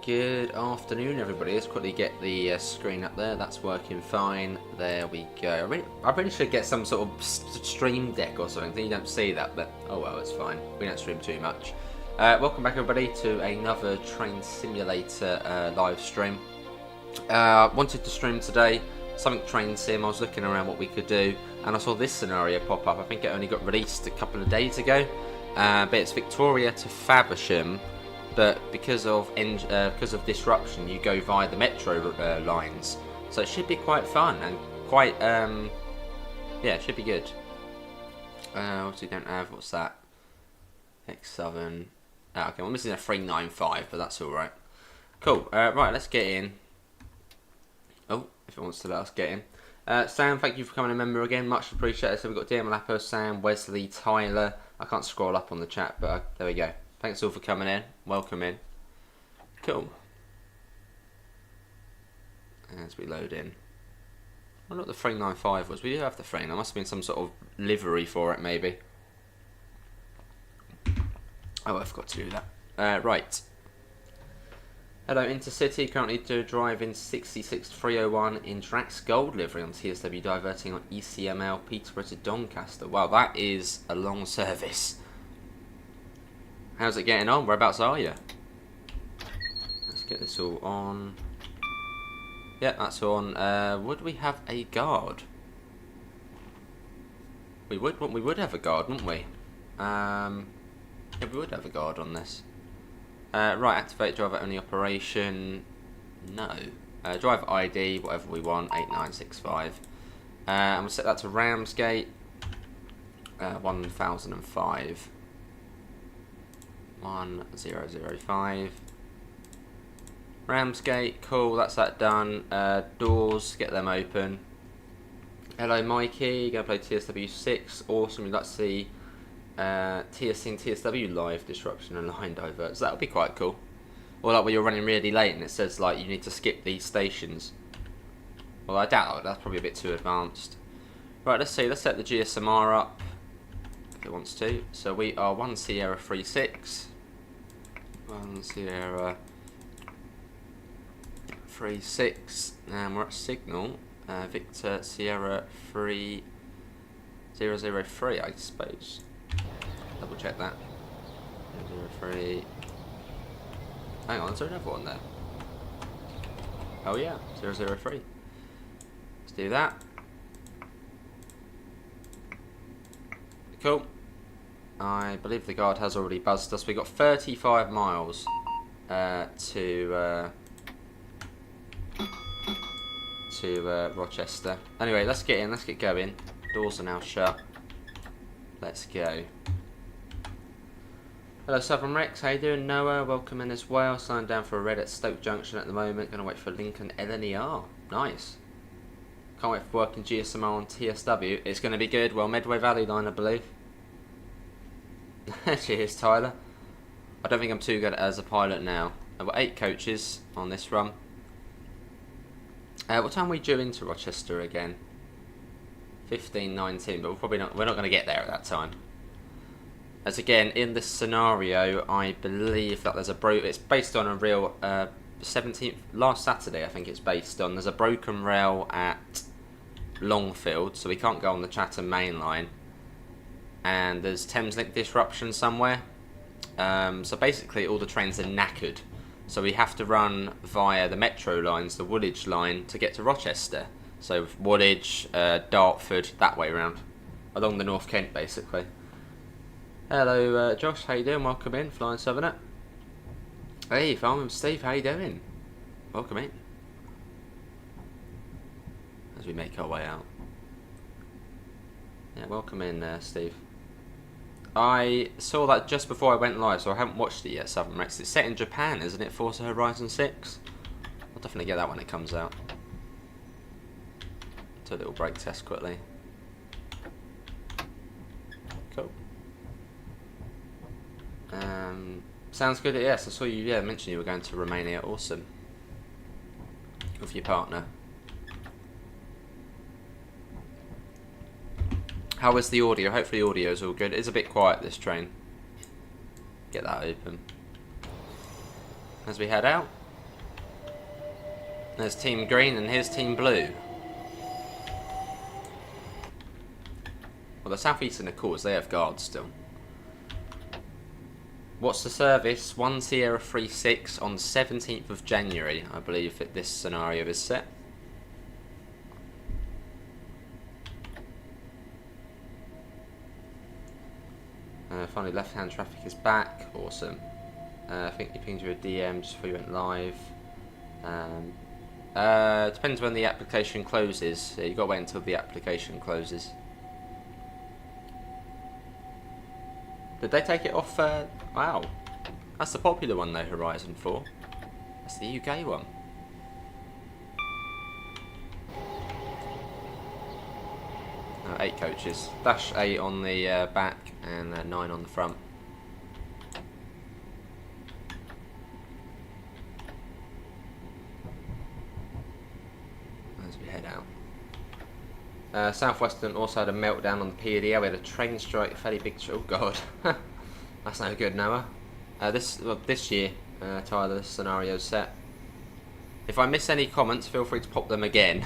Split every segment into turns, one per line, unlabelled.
Good afternoon, everybody. Let's quickly get the screen up there. That's working fine. There we go. I really should get some sort of stream deck or something. You don't see that, but oh well, it's fine. We don't stream too much. Welcome back, everybody, to another Train Simulator live stream. Wanted to stream today something train sim. I was looking around what we could do, and I saw this scenario pop up. I think it only got released a couple of days ago, but it's Victoria to Faversham. But because of disruption, you go via the metro lines, so it should be quite fun and quite yeah, it should be good. Obviously, don't have what's that? X7. Okay, we're missing a 395, but that's all right. Cool. Right, let's get in. Oh, if it wants to let us get in. Sam, thank you for becoming a member again. Much appreciated. So we've got DM Lapper, Sam, Wesley, Tyler. I can't scroll up on the chat, but there we go. Thanks all for coming in. Welcome in. Cool. As we load in. Well, not the 395 was. We do have the 3. There must have been some sort of livery for it, maybe. Oh, I forgot to do that. Right. Hello, Intercity. Currently driving 66301 in Drax Gold livery on TSW, diverting on ECML Peterborough to Doncaster. Wow, that is a long service. How's it getting on? Whereabouts are you? Let's get this all on. Yeah, that's on. Would we have a guard? We would have a guard, wouldn't we? Yeah, we would have a guard on this. Right, activate driver only operation. No. Driver ID, whatever we want, 8965. And we'll set that to Ramsgate. 1005. 1005. Ramsgate, cool, that's that done. Doors, get them open. Hello Mikey, gonna play TSW 6. Awesome, we'd like to see TSC and TSW live disruption and line diverts. That would be quite cool. Or like when you're running really late and it says like you need to skip these stations. Well, I doubt that's probably a bit too advanced. Right, let's see, let's set the GSMR up. It wants to. So we are 1 Sierra 36. 1 Sierra 36. And we're at signal. Victor Sierra 3003, I suppose. Double check that. 003. Hang on, is there another one there? Oh yeah, 003. Let's do that. Cool. I believe the guard has already buzzed us. We've got 35 miles to Rochester. Anyway, let's get in. Let's get going. Doors are now shut. Let's go. Hello, Southern Rex. How you doing, Noah? Welcome in as well. Signed down for a red at Stoke Junction at the moment. Going to wait for Lincoln LNER. Nice. Can't wait for working GSMR on TSW. It's going to be good. Well, Medway Valley line, I believe. Cheers, Tyler. I don't think I'm too good as a pilot now. I've got 8 coaches on this run. What time are we due into Rochester again? 15:19, but we're not going to get there at that time. As again, in this scenario, I believe that there's it's based on a real 17th last Saturday. I think it's based on. There's a broken rail at Longfield, so we can't go on the Chattam Mainline. And there's Thameslink disruption somewhere. So basically all the trains are knackered. So we have to run via the metro lines, the Woolwich line, to get to Rochester. So Woolwich, Dartford, that way around. Along the North Kent, basically. Hello Josh, how you doing? Welcome in, Flying Southerner. Hey, Farmham Steve, how you doing? Welcome in. As we make our way out. Yeah, welcome in Steve. I saw that just before I went live, so I haven't watched it yet, Southern Rex. It's set in Japan, isn't it? Forza Horizon 6? I'll definitely get that when it comes out. Do a little brake test quickly. Cool. Sounds good. Yes, I saw you mention you were going to Romania. Awesome. With your partner. How is the audio? Hopefully the audio is all good. It's a bit quiet, this train. Get that open. As we head out. There's Team Green and here's Team Blue. Well, the Southeastern, of course, they have guards still. What's the service? 1 Sierra 36 on 17th of January, I believe that this scenario is set. Finally, left-hand traffic is back. Awesome. I think you pinged you a DM just before you went live. Depends when the application closes. Yeah, you've got to wait until the application closes. Did they take it off? Wow. That's the popular one though, Horizon 4. That's the UK one. Oh, 8 coaches. Dash 8 on the back and 9 on the front. As we head out. Southwestern also had a meltdown on the PDL. We had a train strike, a fairly big... Oh god. That's no good, Noah. This year, Tyler, this scenario's set. If I miss any comments, feel free to pop them again.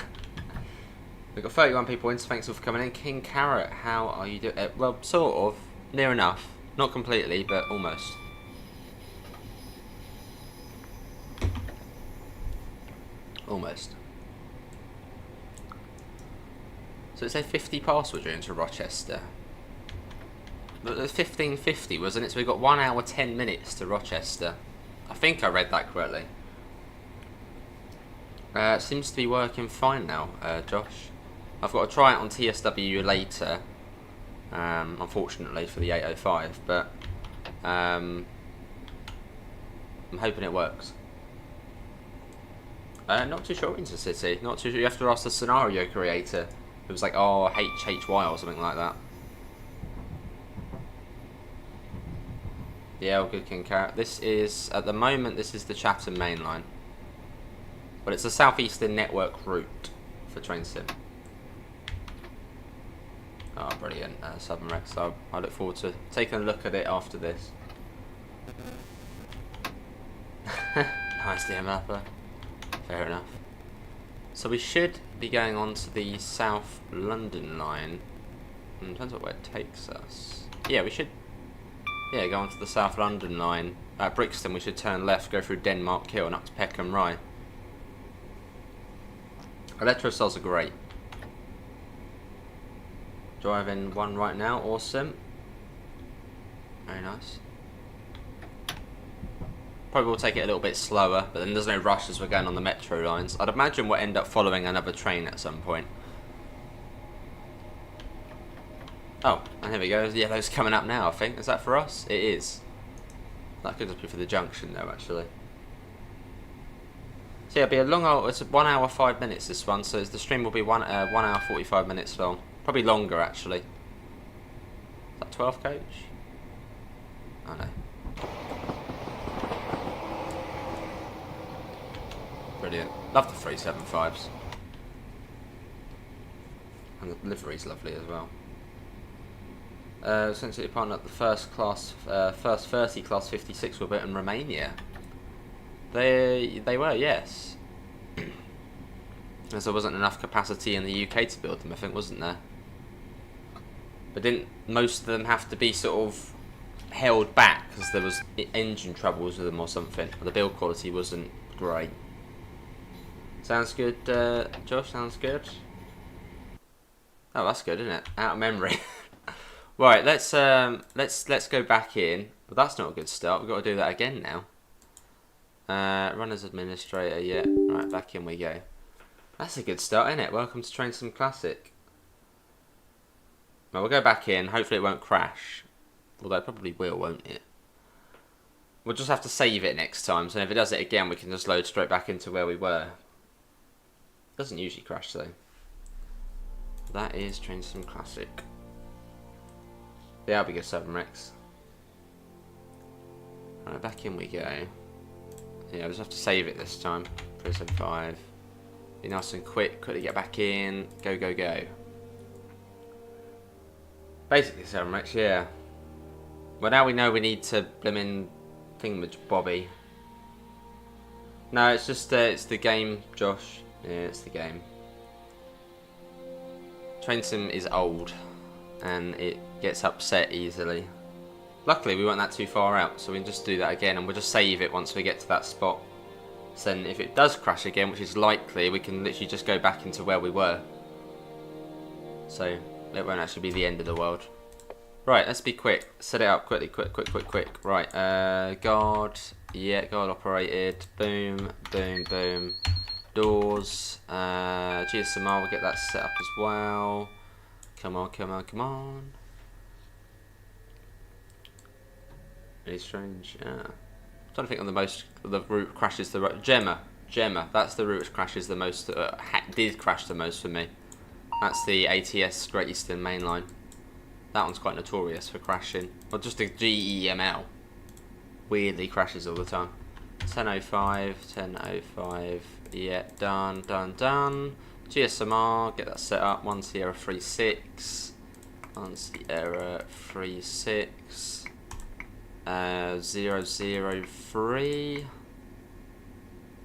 We've got 31 people in, so thanks all for coming in. King Carrot, how are you doing? Well, sort of. Near enough. Not completely, but almost. Almost. So it said 50 past we're doing to Rochester. But it was 15:50, wasn't it? So we got 1 hour 10 minutes to Rochester. I think I read that correctly. It seems to be working fine now, Josh. I've got to try it on TSW later, unfortunately for the 805, but I'm hoping it works. Not too sure, Intercity. Not too sure. You have to ask the scenario creator. It was like, oh, HHY or something like that. Yeah, all good, King Carrot. This is, at the moment, this is the Chattam Mainline. But it's a Southeastern Network route for train sim. Oh, brilliant. Southern Rex. So I look forward to taking a look at it after this. Nice DM upper. Fair enough. So we should be going on to the South London line. Depends what way it takes us. Yeah, we should... Yeah, go on to the South London line. At Brixton, we should turn left, go through Denmark Hill and up to Peckham Rye. Electrocells are great. Driving one right now, awesome. Very nice. Probably will take it a little bit slower, but then there's no rush as we're going on the metro lines. I'd imagine we'll end up following another train at some point. Oh, and here we go. The yellow's coming up now, I think. Is that for us? It is. That could just be for the junction, though, actually. So yeah, it'll be a long old... It's 1 hour 5 minutes, this one. So the stream will be 1 hour 45 minutes long. Probably longer, actually. Is that 12 coach? Oh, no. Brilliant. Love the 375s. And the livery's lovely as well. Essentially partnered up the first 30 class 56 were built in Romania. They were, yes. As there wasn't enough capacity in the UK to build them, I think, wasn't there? But didn't most of them have to be sort of held back because there was engine troubles with them or something? Or the build quality wasn't great. Sounds good, Josh. Sounds good. Oh, that's good, isn't it? Out of memory. Right, let's go back in. But that's not a good start. We've got to do that again now. Run as administrator. Yeah. Right, back in we go. That's a good start, isn't it? Welcome to Train Sim Classic. Well, we'll go back in. Hopefully it won't crash. Although it probably will, won't it? We'll just have to save it next time. So if it does it again, we can just load straight back into where we were. Doesn't usually crash though. That is Train Sim Classic. Yeah, I'll be good, 7 Rex. Right, back in we go. Yeah, I just have to save it this time. Prison 5. Be nice and quick. Quickly get back in. Go, go, go. Basically 7 Rex, yeah. Well, now we know we need to blimmin' thingamajbobby. No, it's just it's the game, Josh. Yeah, it's the game. Train sim is old, and it gets upset easily. Luckily, we weren't that too far out, so we can just do that again, and we'll just save it once we get to that spot. So then, if it does crash again, which is likely, we can literally just go back into where we were. So it won't actually be the end of the world. Right, let's be quick. Set it up quickly, quick. Right, guard. Yeah, guard operated. Boom, boom, boom. Doors. GSMR, we'll get that set up as well. Come on. Really strange. Yeah. I'm trying to think of the route crashes the Gemma. That's the route which crashes the most. Did crash the most for me. That's the ATS Great Eastern Mainline. That one's quite notorious for crashing. Or just the GEML. Weirdly crashes all the time. 10.05. Yeah, done. GSMR, get that set up. 1 Sierra 36. 1 Sierra 36. 003.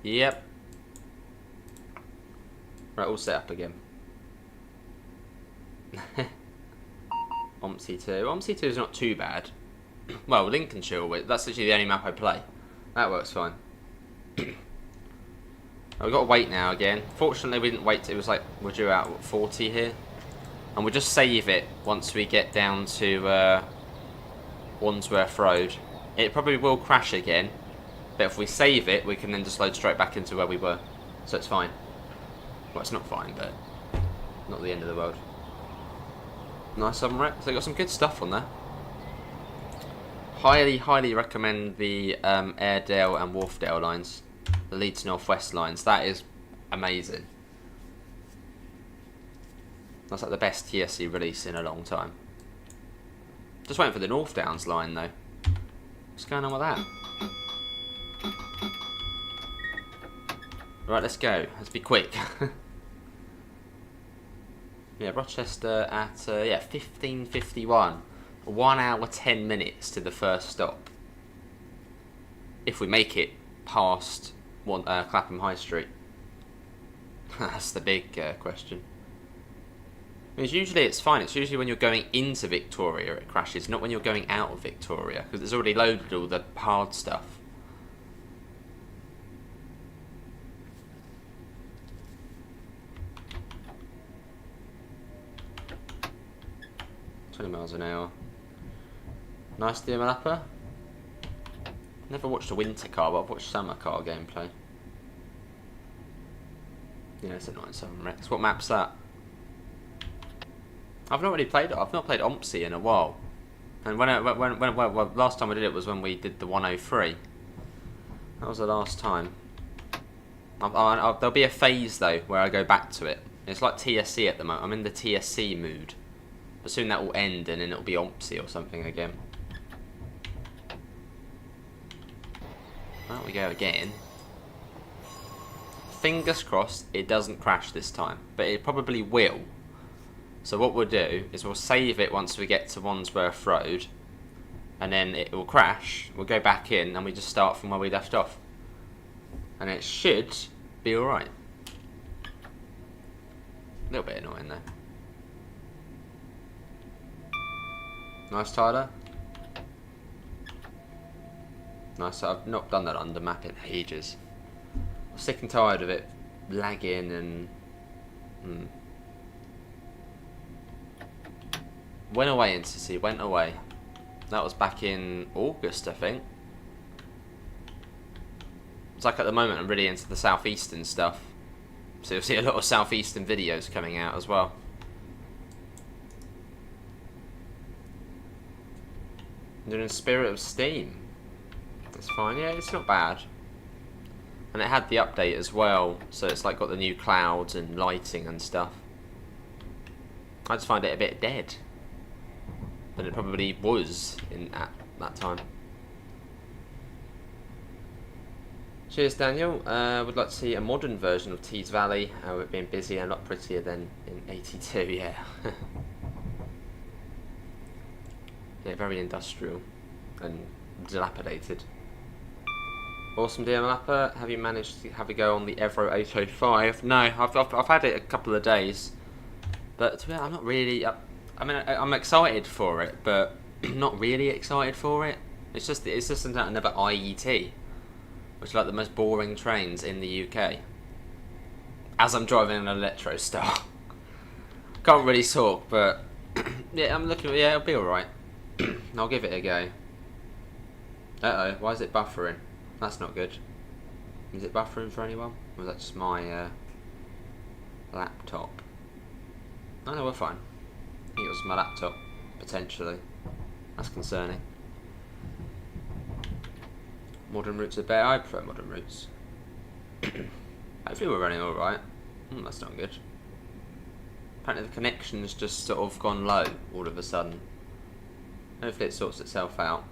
Yep. Right, all set up again. OMSI 2. OMSI 2 is not too bad. Well, Lincolnshire, that's literally the only map I play. That works fine. We've got to wait now again. Fortunately, we didn't wait. It was like, we're due out at 40 here. And we'll just save it once we get down to Wandsworth Road. It probably will crash again. But if we save it, we can then just load straight back into where we were. So it's fine. Well, it's not fine, but not the end of the world. Nice Southern Rec. So they got some good stuff on there. Highly recommend the Airedale and Wharfdale lines. The Leeds North West lines. That is amazing. That's like the best TSC release in a long time. Just waiting for the North Downs line though. What's going on with that? Right, let's go. Let's be quick. Yeah, Rochester at 15:51. 1 hour 10 minutes to the first stop. If we make it past Clapham High Street. That's the big question. Because usually it's fine. It's usually when you're going into Victoria it crashes, not when you're going out of Victoria, because it's already loaded all the hard stuff. miles an hour. Nice developer. Never watched a winter car, but I've watched summer car gameplay. Yeah, it's a nice Southern Rex. What map's that? I've not really played it. I've not played OMSI in a while. And well, last time I did it was when we did the 103. That was the last time. There'll be a phase though where I go back to it. It's like TSC at the moment. I'm in the TSC mood. But soon that will end and then it'll be OMSI or something again. Well, we go again. Fingers crossed it doesn't crash this time, but it probably will. So what we'll do is we'll save it once we get to Wandsworth Road, and then it will crash. We'll go back in and we just start from where we left off, and it should be alright. A little bit annoying though. Nice, Tyler. Nice. I've not done that under map in ages. I'm sick and tired of it lagging and went away, NCC, went away. That was back in August, I think. It's like at the moment I'm really into the Southeastern stuff, so you'll see a lot of Southeastern videos coming out as well. Doing a Spirit of Steam. That's fine, yeah, it's not bad. And it had the update as well, so it's like got the new clouds and lighting and stuff. I just find it a bit dead than it probably was at that time. Cheers, Daniel. Would like to see a modern version of Tees Valley. It being busy and a lot prettier than in 82, yeah. Yeah, very industrial and dilapidated. Awesome DM Lapper, have you managed to have a go on the Evro 805? No, I've had it a couple of days, but to be honest, I'm not really. I mean, I'm excited for it, but not really excited for it. It's just another IET, which is like the most boring trains in the UK. As I'm driving an Electro Star, can't really talk, but yeah, I'm looking. Yeah, it'll be all right. I'll give it a go. Uh oh, why is it buffering? That's not good. Is it buffering for anyone? Or was that just my laptop? Oh no, we're fine. I think it was my laptop, potentially. That's concerning. Modern routes are better. I prefer modern routes. Hopefully we're running alright. That's not good. Apparently the connection's just sort of gone low all of a sudden. Hopefully it sorts itself out.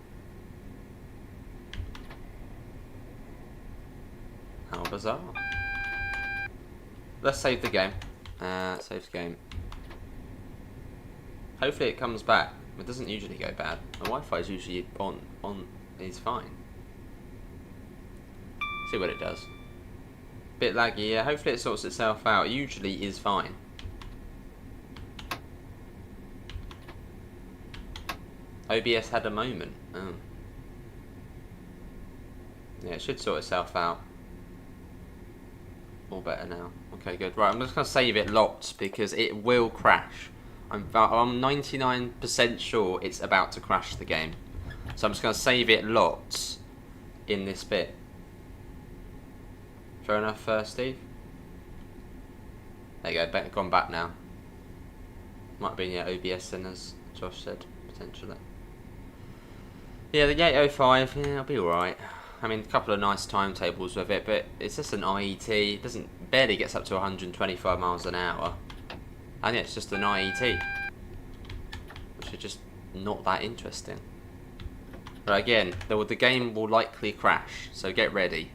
How bizarre. Let's save the game. Save the game. Hopefully it comes back. It doesn't usually go bad. My Wi-Fi is usually on. It's fine. See what it does. Bit laggy. Yeah. Hopefully it sorts itself out. It usually is fine. OBS had a moment. Oh. Yeah, it should sort itself out. All better now. Okay, good. Right, I'm just going to save it lots because it will crash. I'm 99% sure it's about to crash the game. So I'm just going to save it lots in this bit. Fair enough, Steve? There you go, gone back now. Might have been, yeah, OBS then, as Josh said, potentially. Yeah, the 805, yeah, it'll be alright. I mean, a couple of nice timetables with it, but it's just an IET. It barely gets up to 125 miles an hour. And yeah, it's just an IET. Which is just not that interesting. But again, the game will likely crash, so get ready.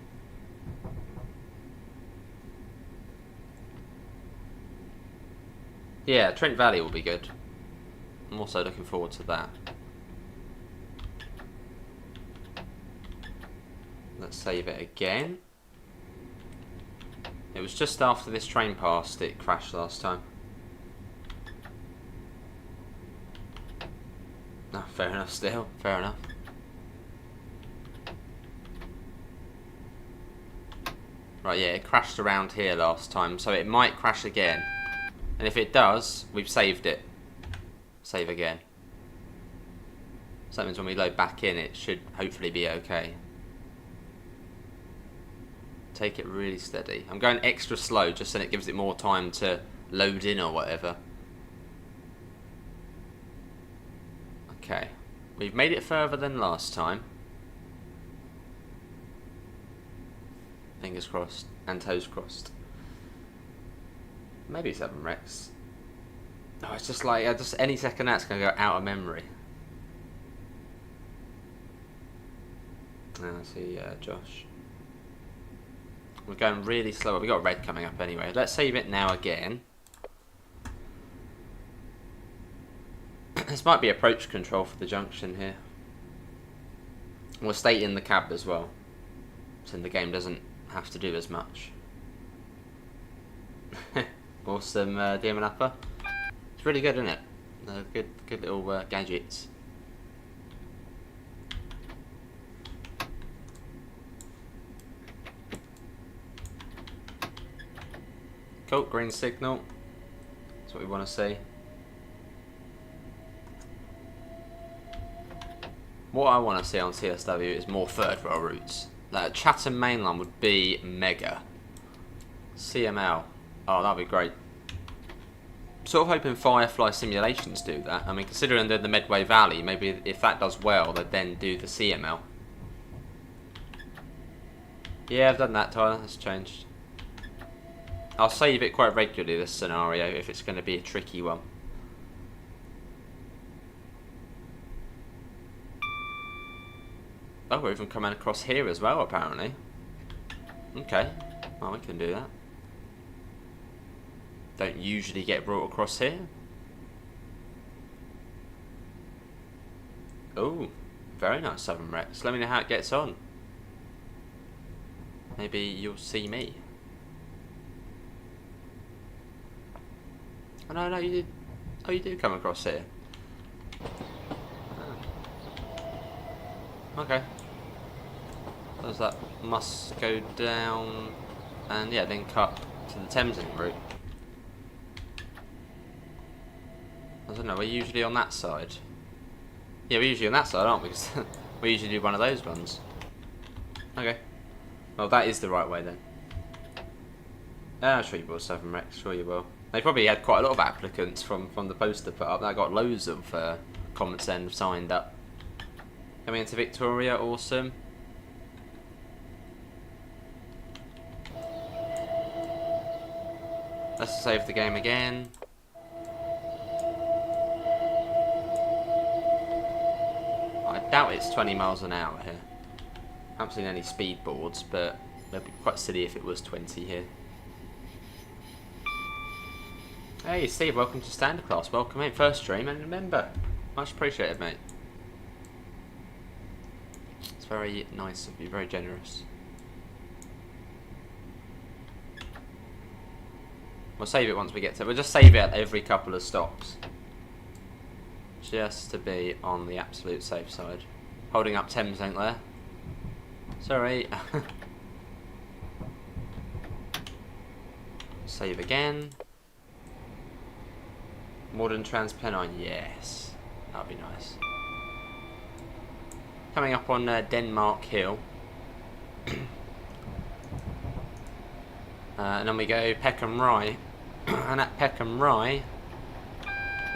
Yeah, Trent Valley will be good. I'm also looking forward to that. Let's save it again. It was just after this train passed it crashed last time. No, fair enough still. Fair enough. Right, yeah, it crashed around here last time, so it might crash again. And if it does, we've saved it. Save again. So that means when we load back in, it should hopefully be okay. Take it really steady. I'm going extra slow just so it gives it more time to load in or whatever. Okay. We've made it further than last time. Fingers crossed. And toes crossed. Maybe 7 Rex. Oh, it's just like, just any second that's going to go out of memory. I see Josh. We're going really slow. We've got red coming up anyway. Let's save it now again. This might be approach control for the junction here. We'll stay in the cab as well, so the game doesn't have to do as much. Awesome, DM Upper. It's really good, isn't it? Good little gadgets. Cool, green signal. That's what we want to see. What I want to see on CSW is more third rail routes. Like Chattam Mainline would be mega. CML. Oh, that'd be great. Sort of hoping Firefly Simulations do that. I mean, considering they're the Medway Valley, maybe if that does well, they'd then do the CML. Yeah, I've done that, Tyler. That's changed. I'll save it quite regularly, this scenario, if it's going to be a tricky one. Oh, we're even coming across here as well, apparently. Okay, well, we can do that. Don't usually get brought across here. Oh, very nice 7 Rex. Let me know how it gets on. maybe you'll see me. Oh no, no, you did. Oh, you do come across here. Oh. Okay. So that must go down, and yeah, then cut to the Thamesing route. I don't know. We're usually on that side. Yeah, we're usually on that side, aren't we? Because we usually do one of those ones. Okay. Well, that is the right way then. I'm sure you will, Southern Rex. Sure you will. They probably had quite a lot of applicants from the poster put up. They got loads of comments then signed up. Coming into Victoria, awesome. Let's save the game again. I doubt it's 20 miles an hour here. I haven't seen any speed boards, but it'd be quite silly if it was 20 here. Hey Steve, welcome to Standard Class. Welcome in, first stream and a member. Much appreciated, mate. It's very nice of you, very generous. We'll save it once we get to it. We'll just save it at every couple of stops. Just to be on the absolute safe side. Holding up Thamesing there. Sorry. Save again. Modern Transpennine, yes. That'd be nice. Coming up on Denmark Hill. And then we go Peckham Rye. And at Peckham Rye,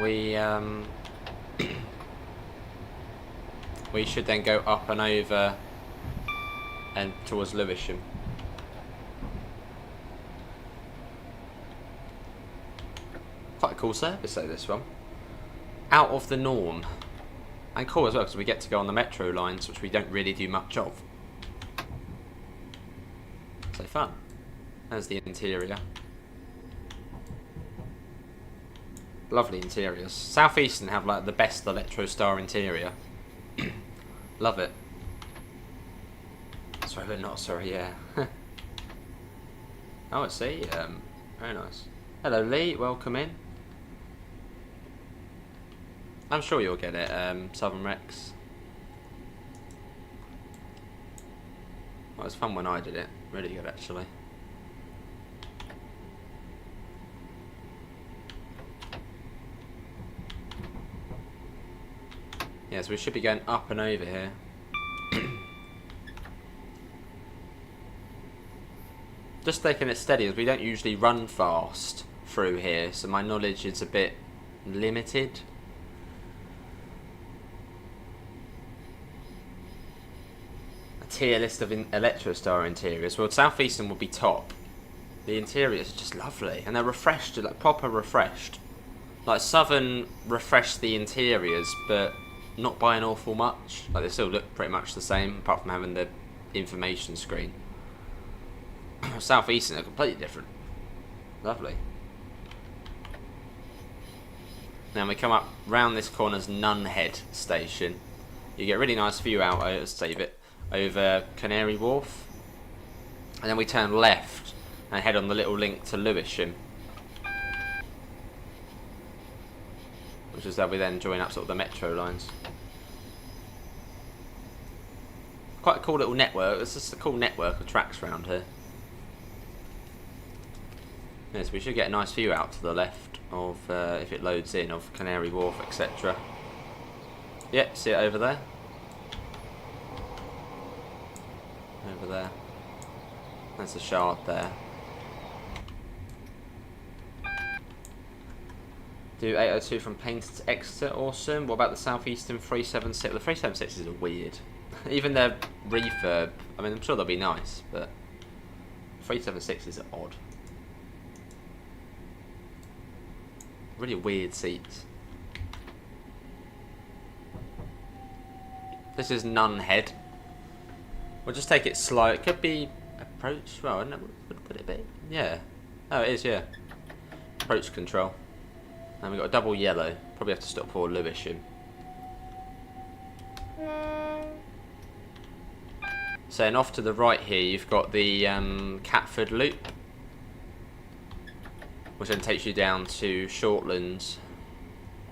we we should then go up and over and towards Lewisham. Quite a cool service though, this one. Out of the norm. And cool as well because we get to go on the metro lines, which we don't really do much of. So fun. There's the interior. Lovely interiors. Southeastern have like the best Electrostar interior. Love it. Sorry, but not sorry, yeah. Oh, I see. Very nice. Hello, Lee. Welcome in. I'm sure you'll get it, Southern Rex. Well, it was fun when I did it. Really good, actually. Yes, we should be going up and over here. Just taking it steady, as we don't usually run fast through here, so my knowledge is a bit limited. A tier list of Electrostar interiors. Well, Southeastern will be top. The interiors are just lovely, and they're refreshed, like proper refreshed. Like Southern refreshed the interiors, but not by an awful much. Like they still look pretty much the same, apart from having the information screen. Southeastern are completely different. Lovely. Now we come up round this corner's Nunhead station. You get a really nice view out, let's save it, over Canary Wharf. And then we turn left and head on the little link to Lewisham. Which is that we then join up sort of the metro lines. Quite a cool little network. It's just a cool network of tracks around here. Yes, we should get a nice view out to the left of, if it loads in, of Canary Wharf, etc. Yep, see it over there. Over there. There's a shard there. Do 802 from Painter to Exeter, awesome. What about the Southeastern 376? The 376s are weird. Even their refurb, I mean, I'm sure they'll be nice, but 376s are odd. Really weird seats. This is Nunhead. We'll just take it slow. It could be approach. Well, I don't know. Would it be? Yeah. Oh, it is. Yeah. Approach control. And we've got a double yellow. Probably have to stop for Lewisham. So and off to the right here, you've got the Catford Loop, which then takes you down to Shortlands,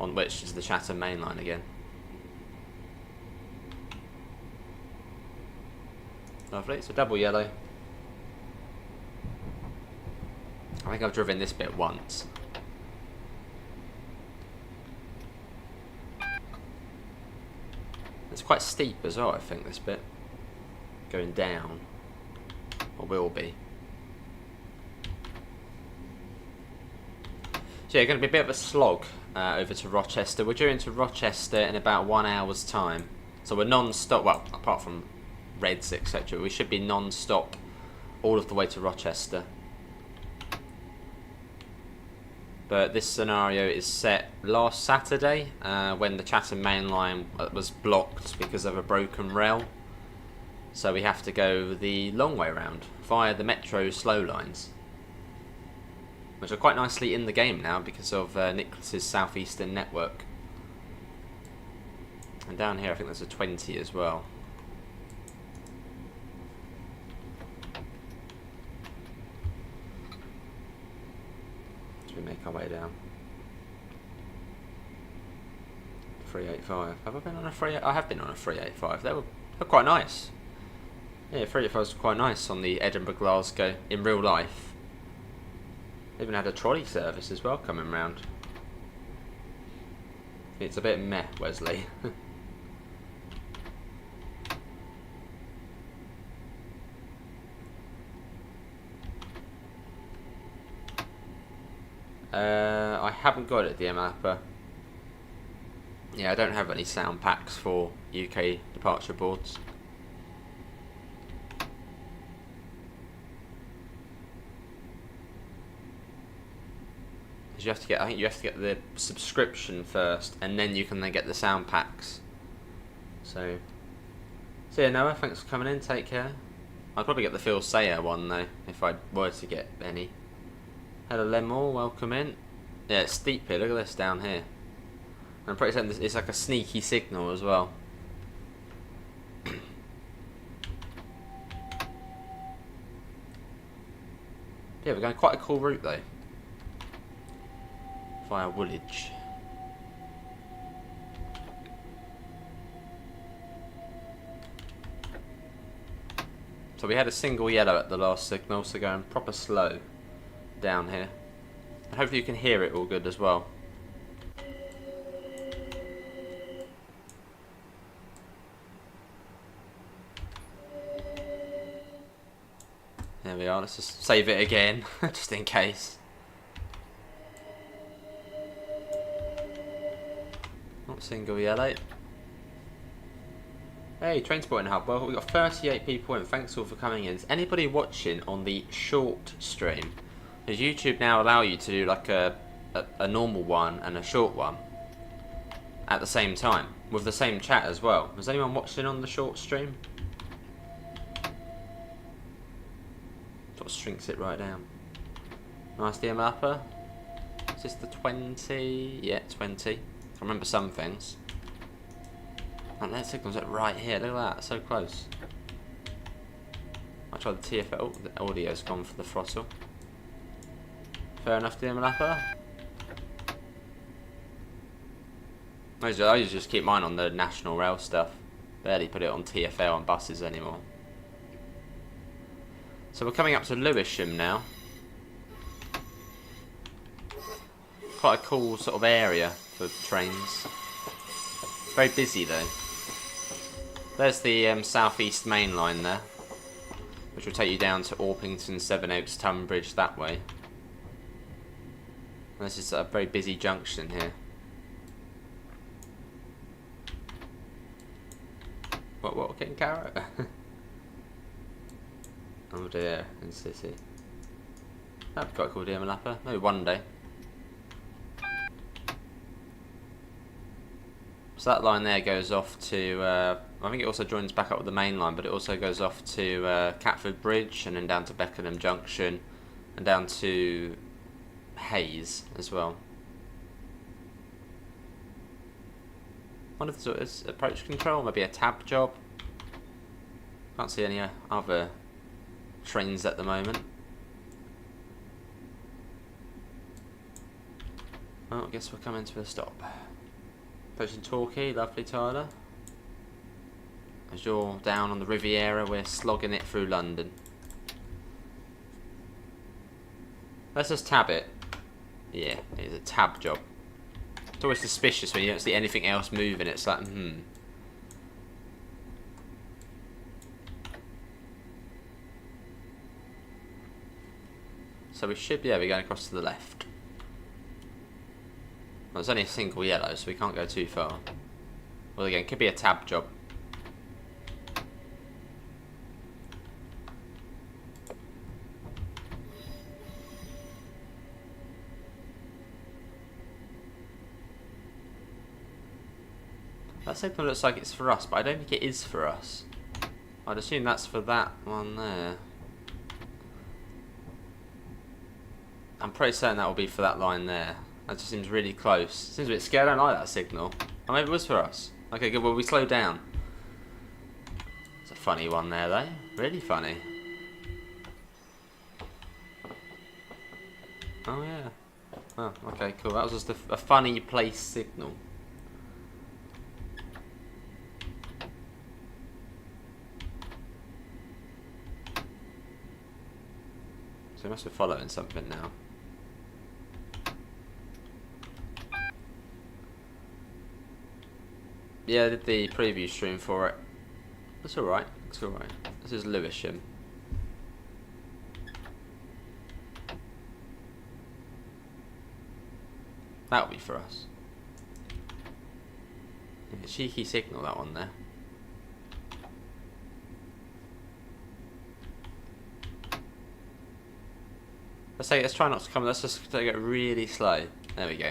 on which is the Chattam Mainline again. Lovely, it's a double yellow. I think I've driven this bit once. It's quite steep as well, I think, this bit. Going down. Or will be. So yeah, going to be a bit of a slog over to Rochester. We're due into Rochester in about 1 hour's time. So we're non-stop, well, apart from Reds, etc. We should be non-stop all of the way to Rochester. But this scenario is set last Saturday when the Chattam Mainline was blocked because of a broken rail. So we have to go the long way around via the Metro slow lines, which are quite nicely in the game now because of Nicholas's Southeastern Network. And down here I think there's a 20 as well. We make our way down. 385. Have I been on a 385? I have been on a 385. They were quite nice. Yeah, 385s were quite nice on the Edinburgh-Glasgow in real life. They even had a trolley service as well coming round. It's a bit meh, Wesley. I haven't got it, DM Apper. Yeah, I don't have any sound packs for UK departure boards. You have to get, I think you have to get the subscription first, and then you can then get the sound packs. So yeah, Noah, thanks for coming in. Take care. I'd probably get the Phil Sayer one though, if I were to get any. Hello Lemore, welcome in. Yeah, it's steep here, look at this down here. I'm pretty certain it's like a sneaky signal as well. Yeah, we're going quite a cool route though. Via Woolwich. So we had a single yellow at the last signal, so going proper slow down here. And hopefully you can hear it all good as well. There we are, let's just save it again, just in case. Not single yellow. Hey, Trainspotting Hub, well, we've got 38 people in, thanks all for coming in. Is anybody watching on the short stream? Does YouTube now allow you to do like a normal one and a short one at the same time, with the same chat as well? Is anyone watching on the short stream? Sort of shrinks it right down. Nice DM upper. Is this the 20? Yeah, 20. I remember some things. And that signal's like right here, look at that, so close. I tried the TFL, oh, the audio's gone for the throttle. Fair enough, DM Lapper. I usually just keep mine on the national rail stuff. Barely put it on TFL on buses anymore. So we're coming up to Lewisham now. Quite a cool sort of area for trains. Very busy though. There's the Southeast Mainline there, which will take you down to Orpington, Sevenoaks, Tunbridge that way. And this is a very busy junction here. What, getting carrot? Oh dear, in City. That'd be quite cool, dear Malappa. Maybe one day. So that line there goes off to, I think it also joins back up with the main line, but it also goes off to Catford Bridge and then down to Beckenham Junction and down to Hayes as well. I wonder if it's approach control, maybe a tab job. Can't see any other trains at the moment. Well, I guess we're coming to a stop. Approaching Torquay, lovely Tyler. As you're down on the Riviera, we're slogging it through London. Let's just tab it. Yeah, it's a tab job. It's always suspicious when you don't see anything else moving. It's like, So we should be going across to the left. Well, it's only a single yellow, so we can't go too far. Well, again, it could be a tab job. That signal looks like it's for us, but I don't think it is for us. I'd assume that's for that one there. I'm pretty certain that will be for that line there. That just seems really close. Seems a bit scared. I don't like that signal. Oh, maybe it was for us. Okay, good. Well, we slow down. It's a funny one there, though. Really funny. Oh, yeah. Oh, okay, cool. That was just a funny place signal. So we must be following something now. Yeah, I did the preview stream for it. That's alright. It's alright. This is Lewisham. That'll be for us. Yeah, cheeky signal, that one there. Let's try not to come. Let's just take it really slow. There we go.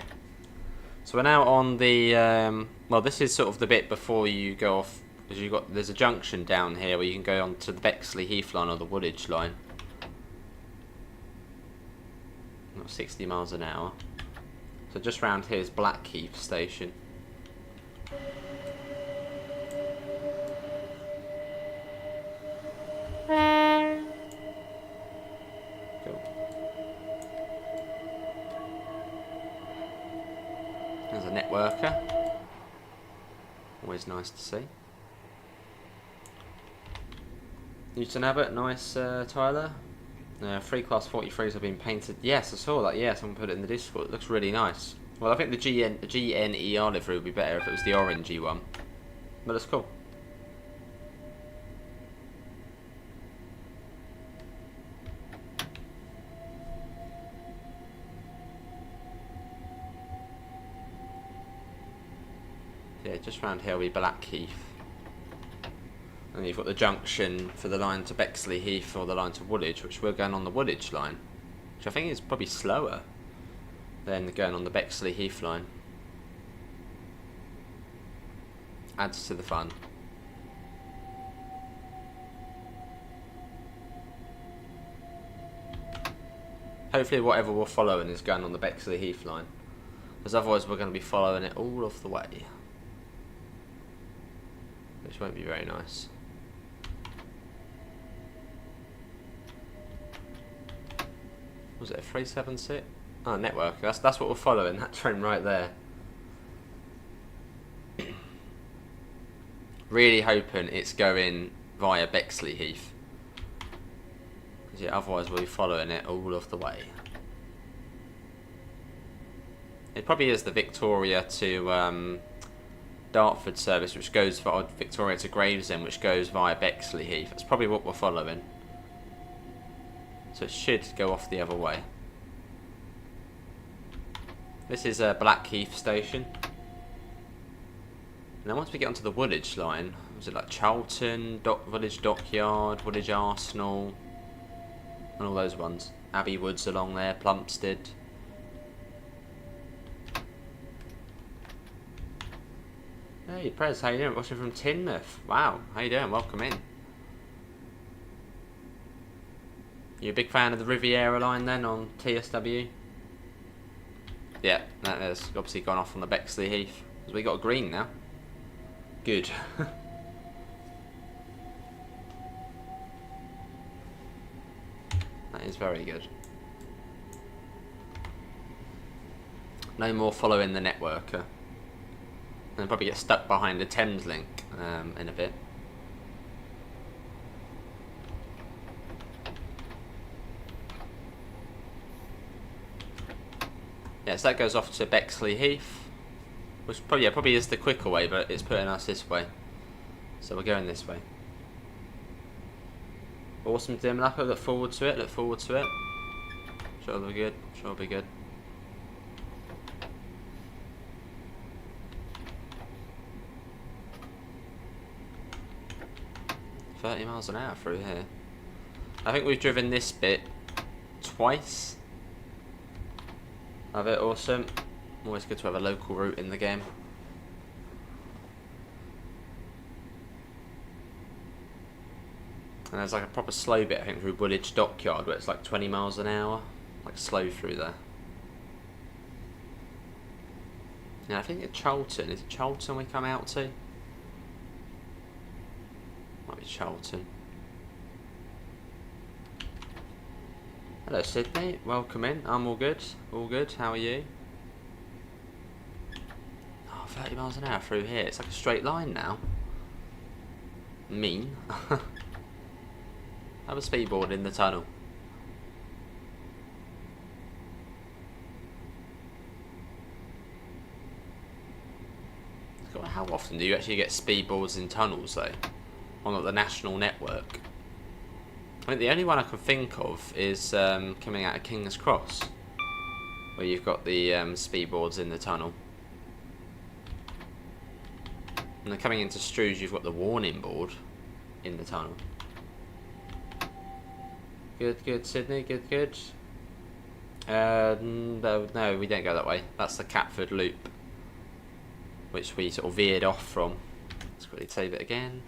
So we're now on the well, this is sort of the bit before you go off, because there's a junction down here where you can go on to the Bexley Heath line or the Woolwich line. Not 60 miles an hour. So just round here is Blackheath station. There's a networker. Always nice to see. Newton Abbott, nice Tyler. 3 class 43s have been painted. Yes, I saw that. Yeah, someone put it in the Discord. It looks really nice. Well, I think the GNER livery would be better if it was the orangey one. But it's cool. Yeah, just round here will be Blackheath. And you've got the junction for the line to Bexley Heath or the line to Woolwich, which we're going on the Woolwich line. Which I think is probably slower than going on the Bexley Heath line. Adds to the fun. Hopefully whatever we're following is going on the Bexley Heath line. Because otherwise we're going to be following it all of the way. Which won't be very nice. Was it a 376? Oh, network. That's what we're following. That train right there. Really hoping it's going via Bexley Heath. Because yeah, otherwise we'll be following it all of the way. It probably is the Victoria to Dartford service, which goes via Victoria to Gravesend, which goes via Bexley Heath. That's probably what we're following. So it should go off the other way. This is Blackheath station. And then once we get onto the Woolwich line, was it like Charlton, Woolwich Dockyard, Woolwich Arsenal, and all those ones. Abbey Woods along there, Plumstead. Hey Prez, how you doing? Watching from Teignmouth. Wow, how you doing? Welcome in. You a big fan of the Riviera line then on TSW? Yeah, that has obviously gone off on the Bexley Heath. Because we got a green now. Good. is very good. No more following the networker. And probably get stuck behind the Thames link in a bit. Yes, that goes off to Bexley Heath, which probably is the quicker way, but it's putting us this way, so we're going this way. Awesome, dim lapper. Look forward to it. Look forward to it. Sure, it'll be good. Sure, it'll be good. £30 miles an hour through here. I think we've driven this bit twice. Love it, awesome. Always good to have a local route in the game. And there's like a proper slow bit, I think, through Woolwich Dockyard, where it's like 20 miles an hour. Like slow through there. Yeah, I think it's Charlton. Is it Charlton we come out to? Might be Charlton. Hello Sydney, welcome in. I'm all good, all good. How are you? Oh, 30 miles an hour through here. It's like a straight line now. Mean. Have a speedboard in the tunnel. How often do you actually get speedboards in tunnels though? On the national network? I think the only one I can think of is coming out of King's Cross, where you've got the speedboards in the tunnel. And then coming into Strews, you've got the warning board in the tunnel. Good, good, Sydney, good, good. No, we don't go that way. That's the Catford Loop, which we sort of veered off from. Let's quickly save it again.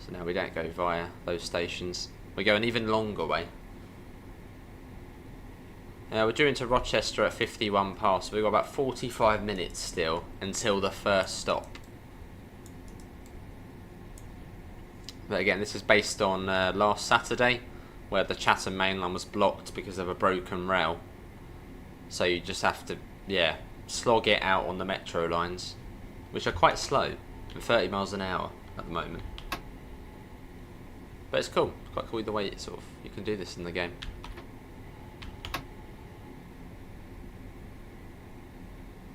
So now we don't go via those stations. We go an even longer way. We're due into Rochester at 51 past, so we've got about 45 minutes still until the first stop. But again, this is based on last Saturday, where the Chattam Mainline was blocked because of a broken rail. So you just have to, yeah, slog it out on the metro lines, which are quite slow, at 30 miles an hour at the moment. But it's cool. It's quite cool either way. It's sort of, you can do this in the game.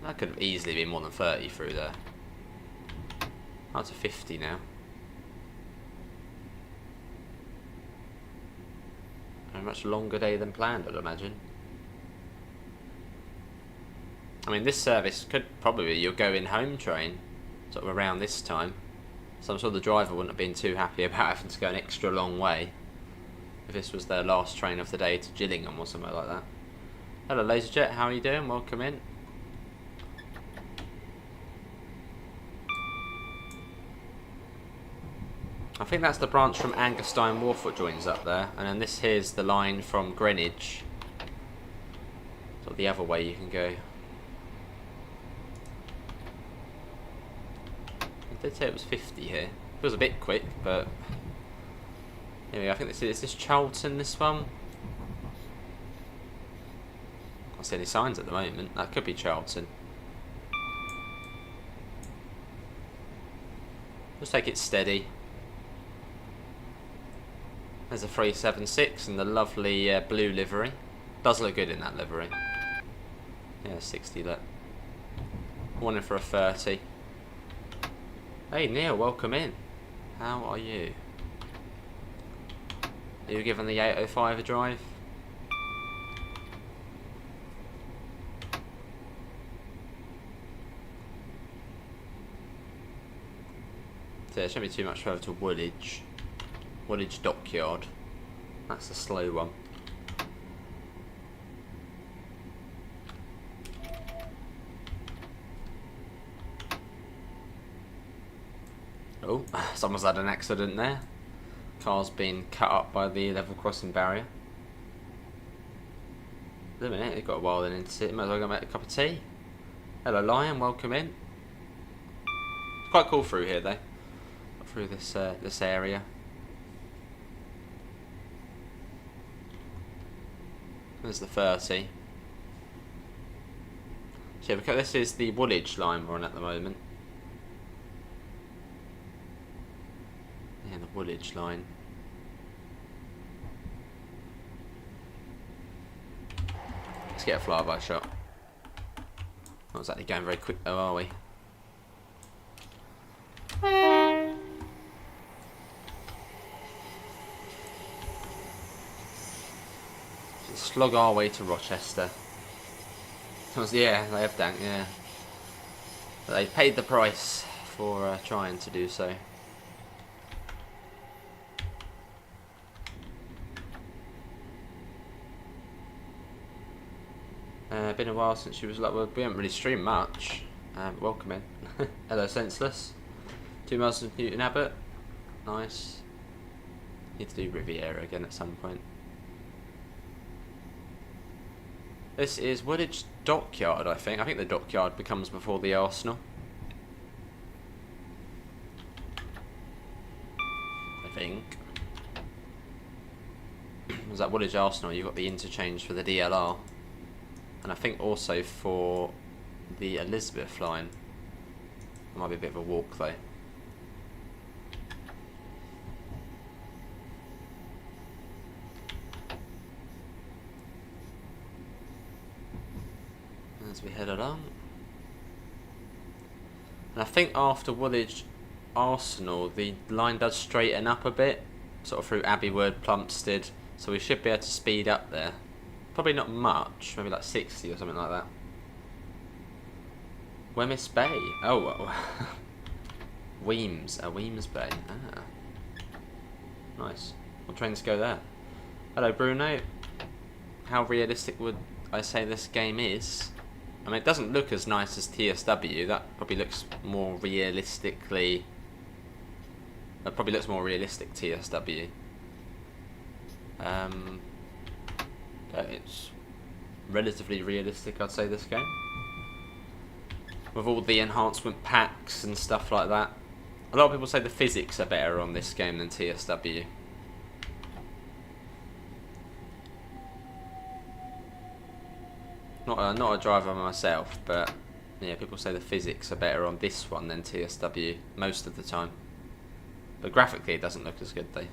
That could have easily been more than 30 through there. Up to 50 now. A much longer day than planned, I'd imagine. I mean, this service could probably be your going home train, sort of around this time. So I'm sure the driver wouldn't have been too happy about having to go an extra long way if this was their last train of the day to Gillingham or somewhere like that. Hello Laserjet, how are you doing? Welcome in. I think that's the branch from Angerstein Wharf that joins up there, and then this here's the line from Greenwich. Sort of the other way you can go. I did say it was 50 here. Feels a bit quick, but anyway, I think this is this Charlton, this one. Can't see any signs at the moment. That could be Charlton. Just take it steady. There's a 376 and the lovely blue livery. Does look good in that livery. Yeah, 60 look. One in for a 30. Hey Neil, welcome in. How are you? Are you giving the 805 a drive? So it shouldn't be too much further to Woolwich. Woolwich Dockyard. That's the slow one. Oh, someone's had an accident there. Car's been cut up by the level crossing barrier. Wait a minute, they've got a while then into it. Might as well go make a cup of tea. Hello Lion, welcome in. It's quite cool through here though. Through this area. There's the 30. So yeah, because this is the Woolwich line we're on at the moment. Yeah, the Woolwich line. Let's get a flyby shot. Not exactly going very quick though, are we? Slog our way to Rochester. Yeah, they have done, yeah. But they paid the price for trying to do so. Been a while since she was like, well, we haven't really streamed much. Welcome in. Hello, Senseless. 2 miles from Newton Abbot. Nice. Need to do Riviera again at some point. This is Woolwich Dockyard, I think. I think the Dockyard becomes before the Arsenal. I think. Was that Woolwich Arsenal? You've got the interchange for the DLR. And I think also for the Elizabeth line. It might be a bit of a walk though. As we head along. And I think after Woolwich Arsenal the line does straighten up a bit. Sort of through Abbeywood, Plumstead. So we should be able to speed up there. Probably not much, maybe like 60 or something like that. Wemyss Bay. Oh, well. Weems. Weems Bay. Ah. Nice. What trains go there? Hello, Bruno. How realistic would I say this game is? I mean, it doesn't look as nice as TSW. That probably looks more realistically... That probably looks more realistic, TSW. But it's relatively realistic, I'd say, this game. With all the enhancement packs and stuff like that. A lot of people say the physics are better on this game than TSW. Not a driver myself, but yeah, people say the physics are better on this one than TSW most of the time. But graphically it doesn't look as good though.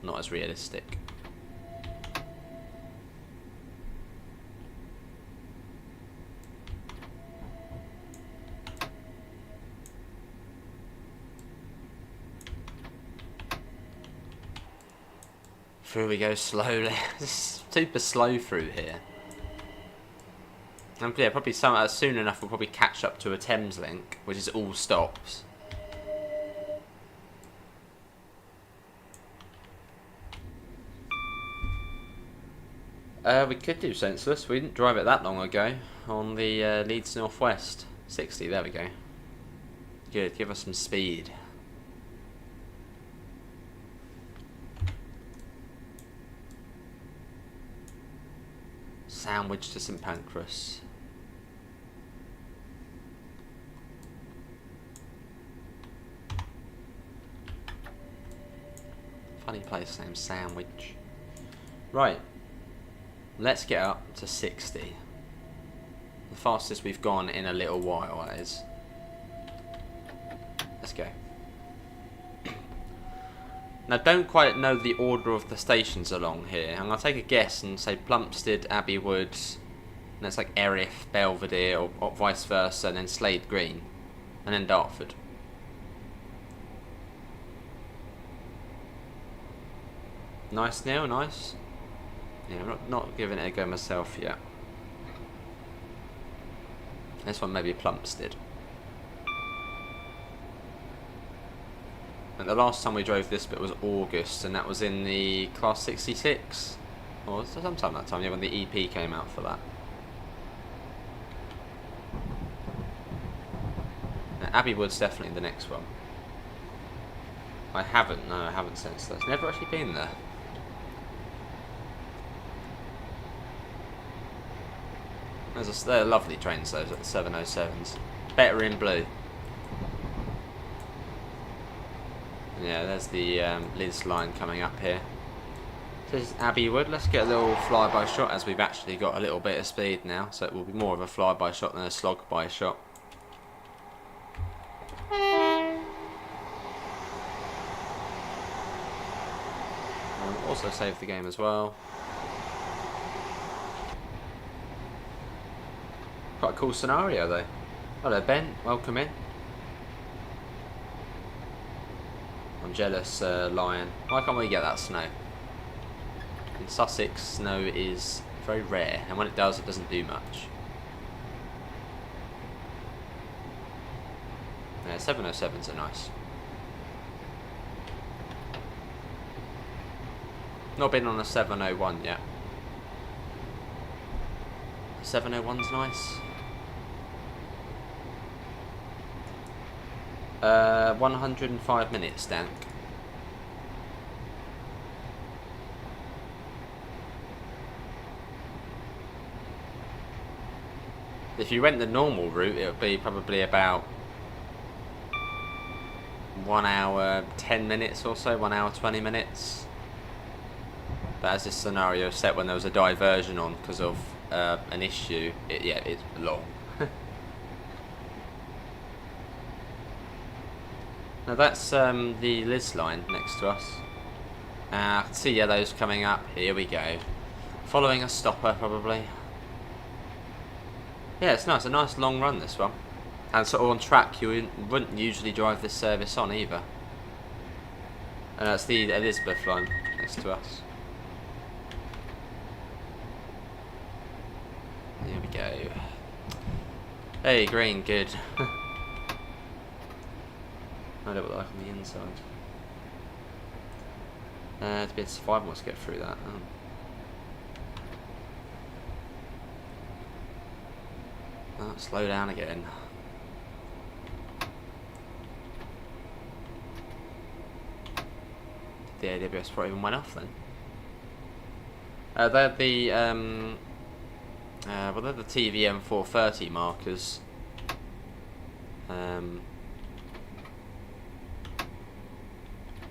Not as realistic. Through we go slowly. It's super slow through here. And yeah, probably soon enough we'll probably catch up to a Thames link, which is all stops. We could do Senseless. We didn't drive it that long ago on the Leeds North West. 60, there we go. Good, give us some speed. Sandwich to St Pancras. Funny place name, Sandwich. Right. Let's get up to 60. The fastest we've gone in a little while, that is. Let's go. Now, don't quite know the order of the stations along here. I'm going to take a guess and say Plumstead, Abbeywood, and it's like Erith, Belvedere, or vice versa, and then Slade Green, and then Dartford. Nice, Neil, nice. Yeah, I'm not giving it a go myself yet. This one may be Plumstead. And the last time we drove this bit was August, and that was in the Class 66. Or sometime that time, yeah, when the EP came out for that. Now, Abbeywood's definitely the next one. I haven't since then. Never actually been there. They're lovely trains, those at the 707s. Better in blue. Yeah, there's the Liz line coming up here. This is Abbey Wood. Let's get a little flyby shot as we've actually got a little bit of speed now, so it will be more of a flyby shot than a slog by shot. Also save the game as well. Quite a cool scenario though. Hello Ben, welcome in. I'm jealous, Lion. Why can't we get that snow? In Sussex, snow is very rare, and when it does, it doesn't do much. Yeah, 707s are nice. Not been on a 701 yet. 701's nice. 105 minutes, Dank. If you went the normal route, it would be probably about 1 hour 10 minutes or so, 1 hour 20 minutes. But as this scenario is set when there was a diversion on because of an issue, it's long. Now that's the Liz line next to us. I can see yellows coming up. Here we go. Following a stopper, probably. Yeah, it's nice. A nice long run, this one. And sort of on track you wouldn't usually drive this service on either. And that's the Elizabeth line next to us. Here we go. Hey, green, good. I don't know what they're like on the inside. To be able to survive, must get through that. Oh, slow down again. The AWS probably even went off then. They're the well, they're the TVM 430 markers.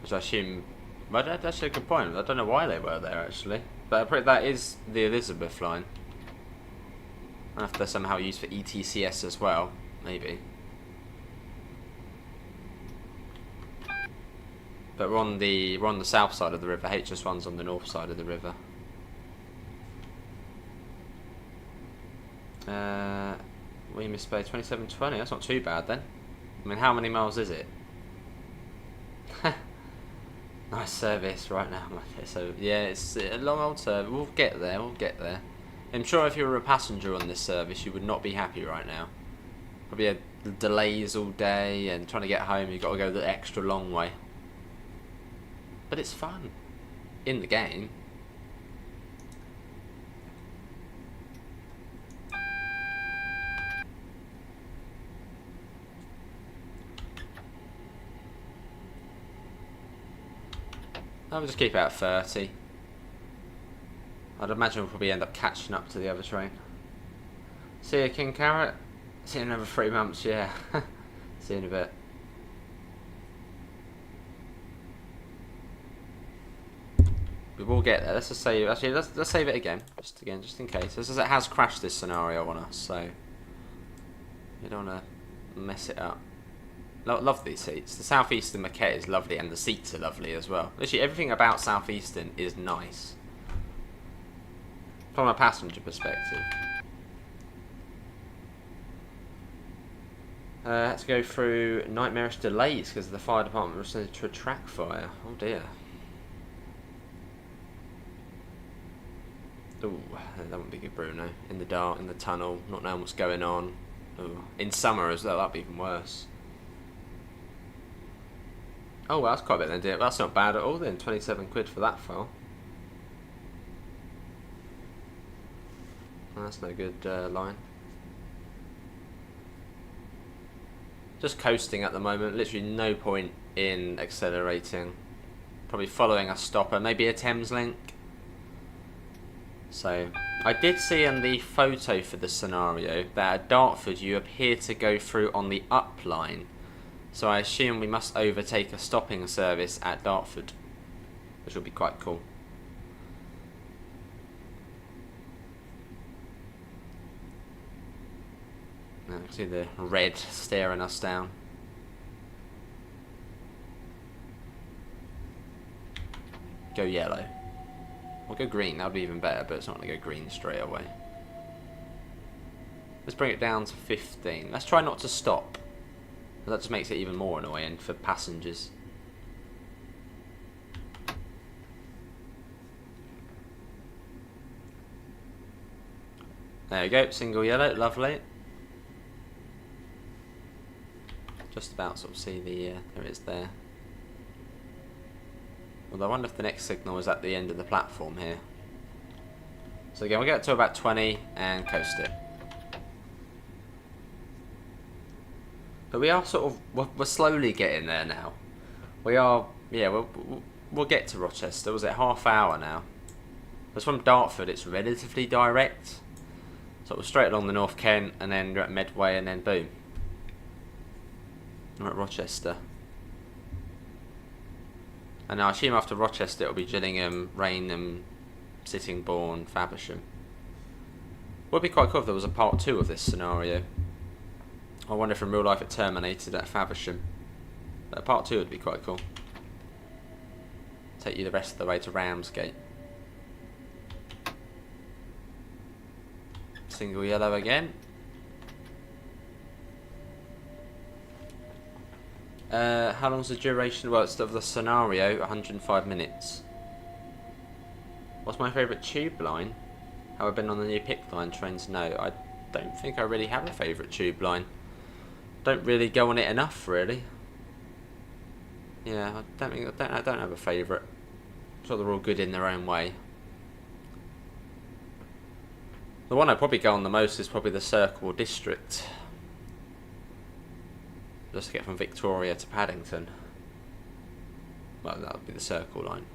Which I assume, well, that's actually a good point. I don't know why they were there actually, but that is the Elizabeth line. I don't know if they're somehow used for ETCS as well, maybe. But we're on the south side of the river. HS1's on the north side of the river. We missed by 2720. That's not too bad then. I mean, how many miles is it? Nice service right now. So yeah, it's a long old service. We'll get there. We'll get there. I'm sure if you were a passenger on this service, you would not be happy right now. Probably had delays all day and trying to get home. You've got to go the extra long way. But it's fun in the game. I'll just keep it at 30. I'd imagine we'll probably end up catching up to the other train. See you, King Carrot. See you in another 3 months, yeah. See you in a bit. We will get there. Let's just save. Actually, let's save it again, just in case. It has crashed this scenario on us, so you don't want to mess it up. Love these seats. The Southeastern maquette is lovely, and the seats are lovely as well. Literally everything about Southeastern is nice from a passenger perspective. Had to go through nightmarish delays because the fire department responded to a track fire. Oh dear. Ooh, that wouldn't be good, Bruno. In the dark, in the tunnel, not knowing what's going on. Ooh. In summer as well, that'd be even worse. Oh well, that's quite a bit then, dear. That's not bad at all then, 27 quid for that file. That's no good line. Just coasting at the moment, literally no point in accelerating. Probably following a stopper, maybe a Thames link. So, I did see in the photo for the scenario that at Dartford you appear to go through on the up line. So I assume we must overtake a stopping service at Dartford, which will be quite cool. Now, you can see the red staring us down. Go yellow. We'll go green, that would be even better, but it's not going to go green straight away. Let's bring it down to 15. Let's try not to stop. That just makes it even more annoying for passengers. There we go, single yellow, lovely. Just about sort of see the, there it is there. Although I wonder if the next signal is at the end of the platform here. So again, we'll get to about 20 and coast it. But we are sort of, we're slowly getting there now. We are, yeah, we'll get to Rochester. Was it half hour now? Because from Dartford it's relatively direct. So we're straight along the North Kent and then you're at Medway and then boom. We're at Rochester. And I assume after Rochester it'll be Gillingham, Rainham, Sittingbourne, Faversham. Would be quite cool if there was a part 2 of this scenario. I wonder if in real life it terminated at Faversham. But part 2 would be quite cool. Take you the rest of the way to Ramsgate. Single yellow again. How long's the duration? Well, it's of the scenario, 105 minutes. What's my favourite tube line? Have I been on the new Pick Line trains? No, I don't think I really have a favourite tube line. Don't really go on it enough, really. Yeah, I don't have a favourite. I'm sure they're all good in their own way. The one I probably go on the most is probably the Circle District. Just to get from Victoria to Paddington. Well, that would be the Circle line.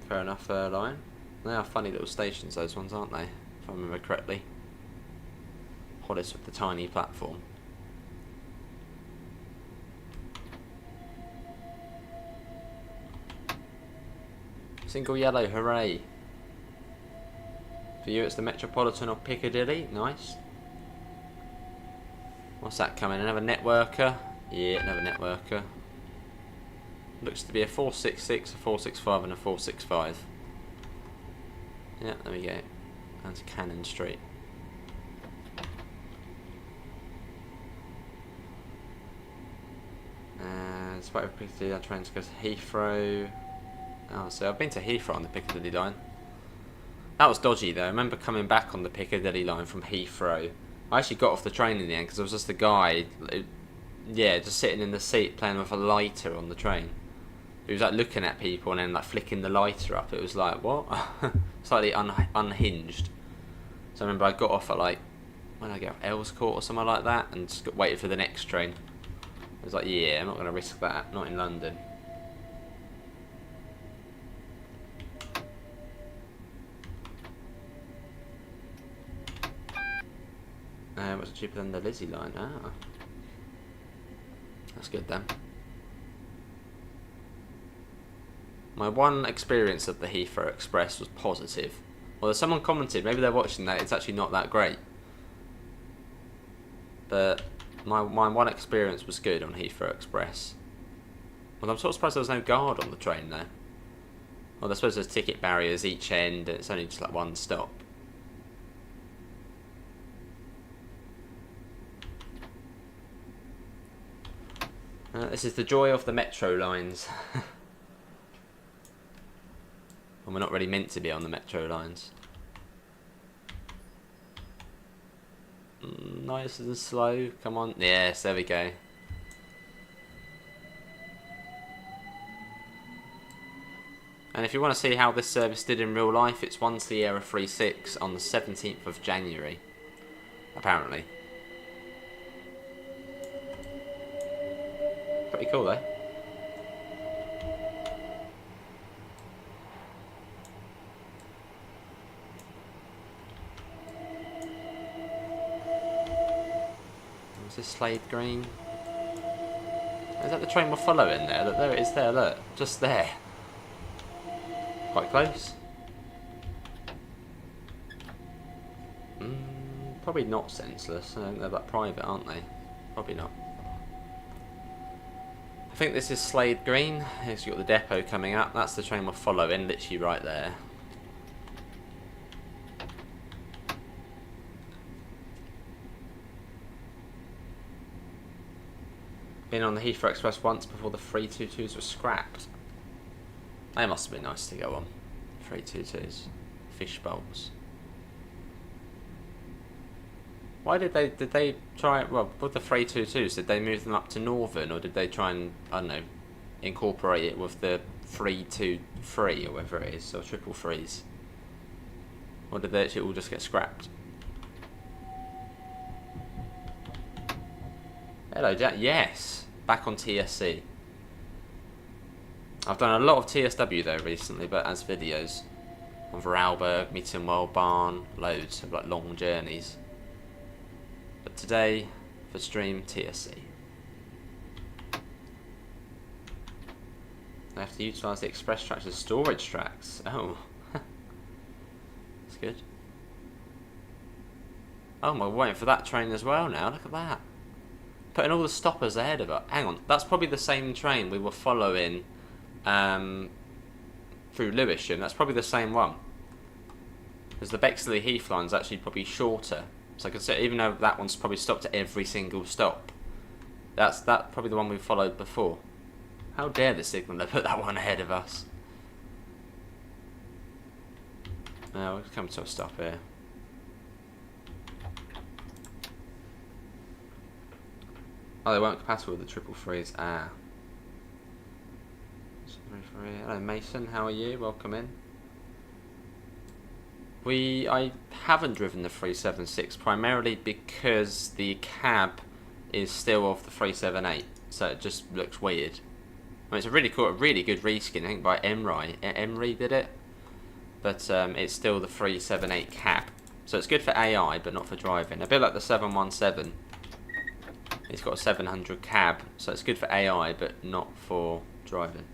Fair enough, line. They are funny little stations, those ones, aren't they? If I remember correctly. Hottest with the tiny platform. Single yellow, hooray! For you it's the Metropolitan or Piccadilly, nice. What's that coming? Another networker? Yeah, another networker. Looks to be a 466, a 465 and a 465. Yeah, there we go. That's Cannon Street. Despite Piccadilly, that train goes to Heathrow. Oh, so I've been to Heathrow on the Piccadilly line. That was dodgy though. I remember coming back on the Piccadilly line from Heathrow. I actually got off the train in the end because there was just a guy, yeah, just sitting in the seat playing with a lighter on the train. He was like looking at people and then like flicking the lighter up. It was like, what? Slightly unhinged. So I remember I got off at like, when did I get off? Elscourt or something like that, and just waited for the next train. I was like, yeah, I'm not going to risk that, not in London. What's it cheaper than the Lizzie line? Ah, that's good then. My one experience of the Heathrow Express was positive. Well, someone commented, maybe they're watching that, it's actually not that great. But my one experience was good on Heathrow Express. Well, I'm sort of surprised there was no guard on the train though. Well, I suppose there's ticket barriers each end, and it's only just like one stop. This is the joy of the metro lines. And we're not really meant to be on the metro lines. Nice and slow, come on. Yes, there we go. And if you want to see how this service did in real life, it's One Sierra 36 on the 17th of January, apparently. Pretty cool though. Is this Slade Green? Is that the train we're following there? Look, there it is there, look. Just there. Quite close. Probably not senseless. I think they're like private, aren't they? Probably not. I think this is Slade Green. Here's got the depot coming up. That's the train we're following, literally right there. Been on the Heathrow Express once before the 322s were scrapped. They must have been nice to go on. 322s. Fish bowls. Why did they try, well, with the 322s, did they move them up to Northern, or did they try and, I don't know, incorporate it with the 323 or whatever it is, or triple threes? Or did they actually all just get scrapped? Hello, Jack. Yes, back on TSC. I've done a lot of TSW though recently, but as videos. On Vorarlberg, Mittenwald, Barn, loads of like long journeys. But today, for stream, TSC. I have to utilise the express tracks as storage tracks. Oh. That's good. Oh, we're waiting for that train as well now. Look at that. Putting all the stoppers ahead of it. Hang on. That's probably the same train we were following through Lewisham. That's probably the same one. Because the Bexley Heath line's actually probably shorter. So I can say, even though that one's probably stopped at every single stop, that's probably the one we followed before. How dare the signaller put that one ahead of us? We'll come to a stop here. Oh, they weren't compatible with the triple threes. Ah. Hello Mason, how are you? Welcome in. I haven't driven the 376 primarily because the cab is still of the 378, so it just looks weird. I mean, it's a really cool, a really good reskin, I think by Emery did it, but it's still the 378 cab, so it's good for AI but not for driving. A bit like the 717, it's got a 700 cab, so it's good for AI but not for driving.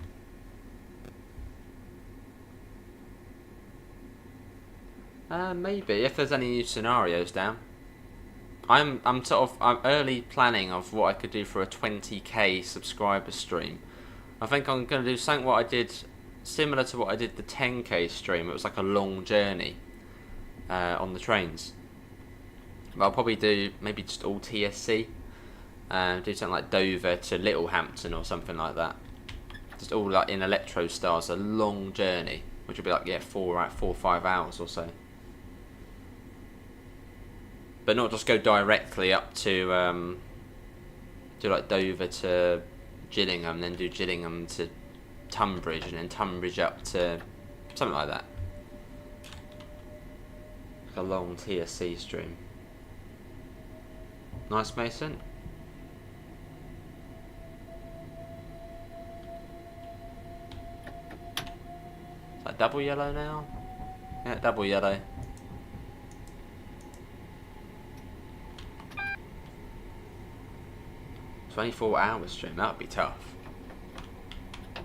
Maybe if there's any new scenarios down. I'm early planning of what I could do for a 20k subscriber stream. I think I'm going to do something what I did similar to what I did the 10k stream. It was like a long journey on the trains. But I'll probably do maybe just all TSC. Do something like Dover to Littlehampton or something like that. Just all like in Electro Stars, a long journey, which would be like 4 or 5 hours or so. But not just go directly up to do like Dover to Gillingham, then do Gillingham to Tunbridge, and then Tunbridge up to something like that. Like a long TSC stream. Nice, Mason. Is that double yellow now? Yeah, double yellow. 24-hour stream, that would be tough. I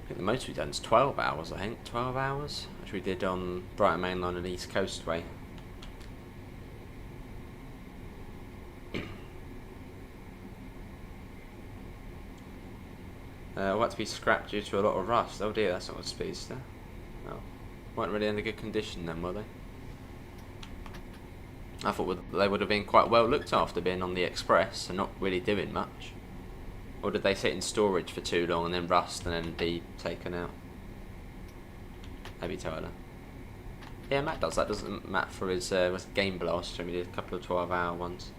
think the most we've done is 12 hours, I think. 12 hours, which we did on Brighton Mainline and East Coastway. What to be scrapped due to a lot of rust. Oh dear, that's not a speedster. Oh. Weren't really in a good condition then, were they? I thought they would have been quite well looked after being on the express and not really doing much. Or did they sit in storage for too long and then rust and then be taken out? Maybe Tyler. Yeah, Matt does that, doesn't Matt, for his Game Blast, and we did a couple of 12-hour ones.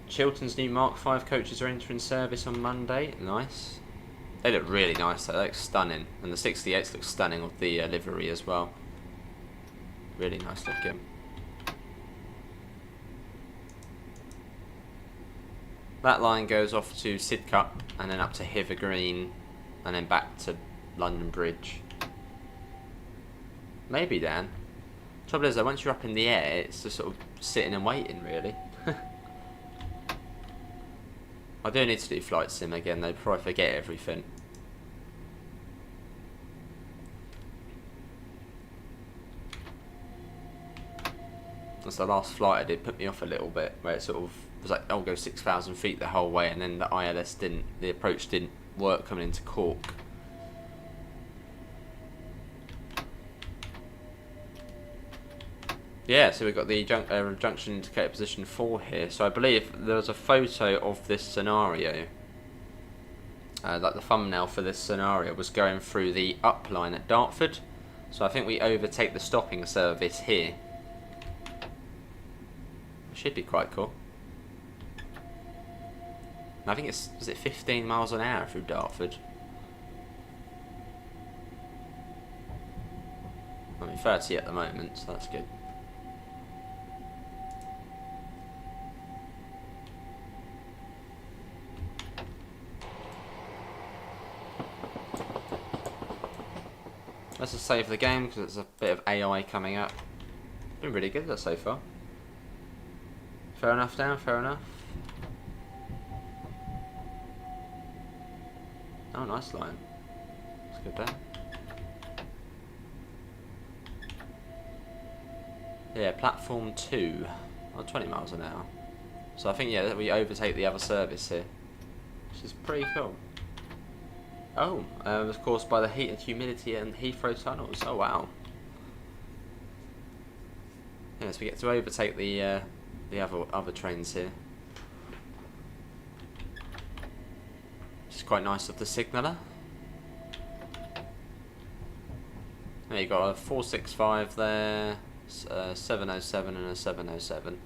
Chilton's new Mark V coaches are entering service on Monday. Nice. They look really nice, they look stunning. And the 68s look stunning with the livery as well. Really nice looking. That line goes off to Sidcup and then up to Hither Green and then back to London Bridge. Maybe, Dan. Trouble is though, once you're up in the air, it's just sort of sitting and waiting really. I do need to do flight sim again though before I forget everything. That's the last flight I did, put me off a little bit, where it sort of was like, I'll go 6,000 feet the whole way, and then the ILS didn't, the approach didn't work coming into Cork. Yeah, so we've got the junction indicator position 4 here. So I believe there was a photo of this scenario. Like the thumbnail for this scenario was going through the up line at Dartford. So I think we overtake the stopping service here. It should be quite cool. And I think it's, is it 15 miles an hour through Dartford? I mean 30 at the moment, so that's good. Let's just save the game because there's a bit of AI coming up. Been really good so far. Fair enough down, fair enough. Oh, nice line. Let's go down. Yeah, platform 2. Oh, 20 miles an hour. So I think, yeah, that we overtake the other service here. Which is pretty cool. Oh, it was caused by the heat and humidity in Heathrow tunnels. Oh wow. Yes, we get to overtake the other trains here. Which is quite nice of the signaller. There you got a 465 there, 707 and a 707.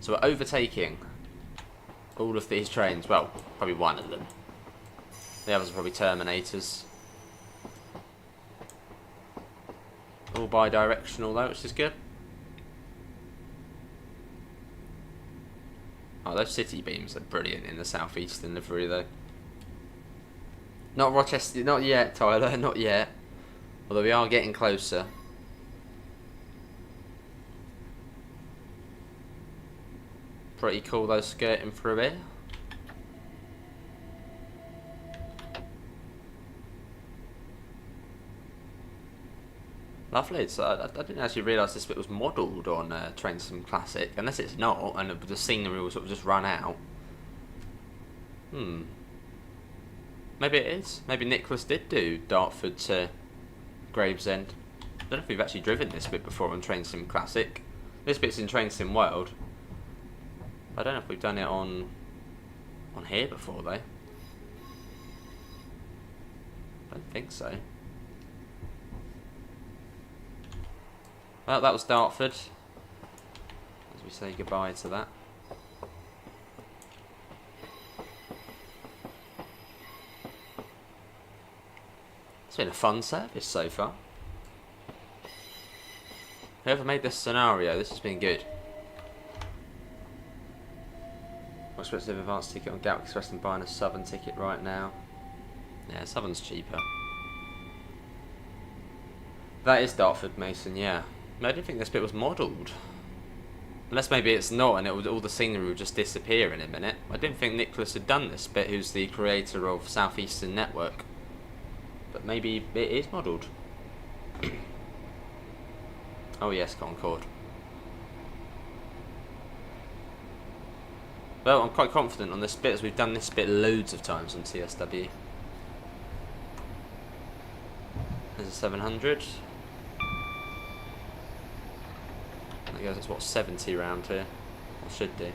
So we're overtaking all of these trains. Well, probably one of them. The others are probably Terminators. All bi-directional though, which is good. Oh, those city beams are brilliant in the Southeastern livery though. Not Rochester, not yet, Tyler, not yet. Although we are getting closer. Pretty cool though, skirting through here. Lovely. So I didn't actually realise this bit was modelled on Train Sim Classic, unless it's not, and the scenery will sort of just run out. Maybe it is. Maybe Nicholas did do Dartford to Gravesend. I don't know if we've actually driven this bit before on Train Sim Classic. This bit's in Train Sim World. I don't know if we've done it on here before though. I don't think so. Well, that was Dartford. As we say goodbye to that. It's been a fun service so far. Whoever made this scenario, this has been good. More expensive advance ticket on Gatwick Express than buying a Southern ticket right now. Yeah, Southern's cheaper. That is Dartford, Mason, yeah. I didn't think this bit was modelled. Unless maybe it's not and all the scenery will just disappear in a minute. I didn't think Nicholas had done this bit, who's the creator of Southeastern Network. But maybe it is modelled. Oh yes, Concorde. Well, I'm quite confident on this bit as we've done this bit loads of times on TSW. There's a 700. I guess it's what, 70 round here, or should do.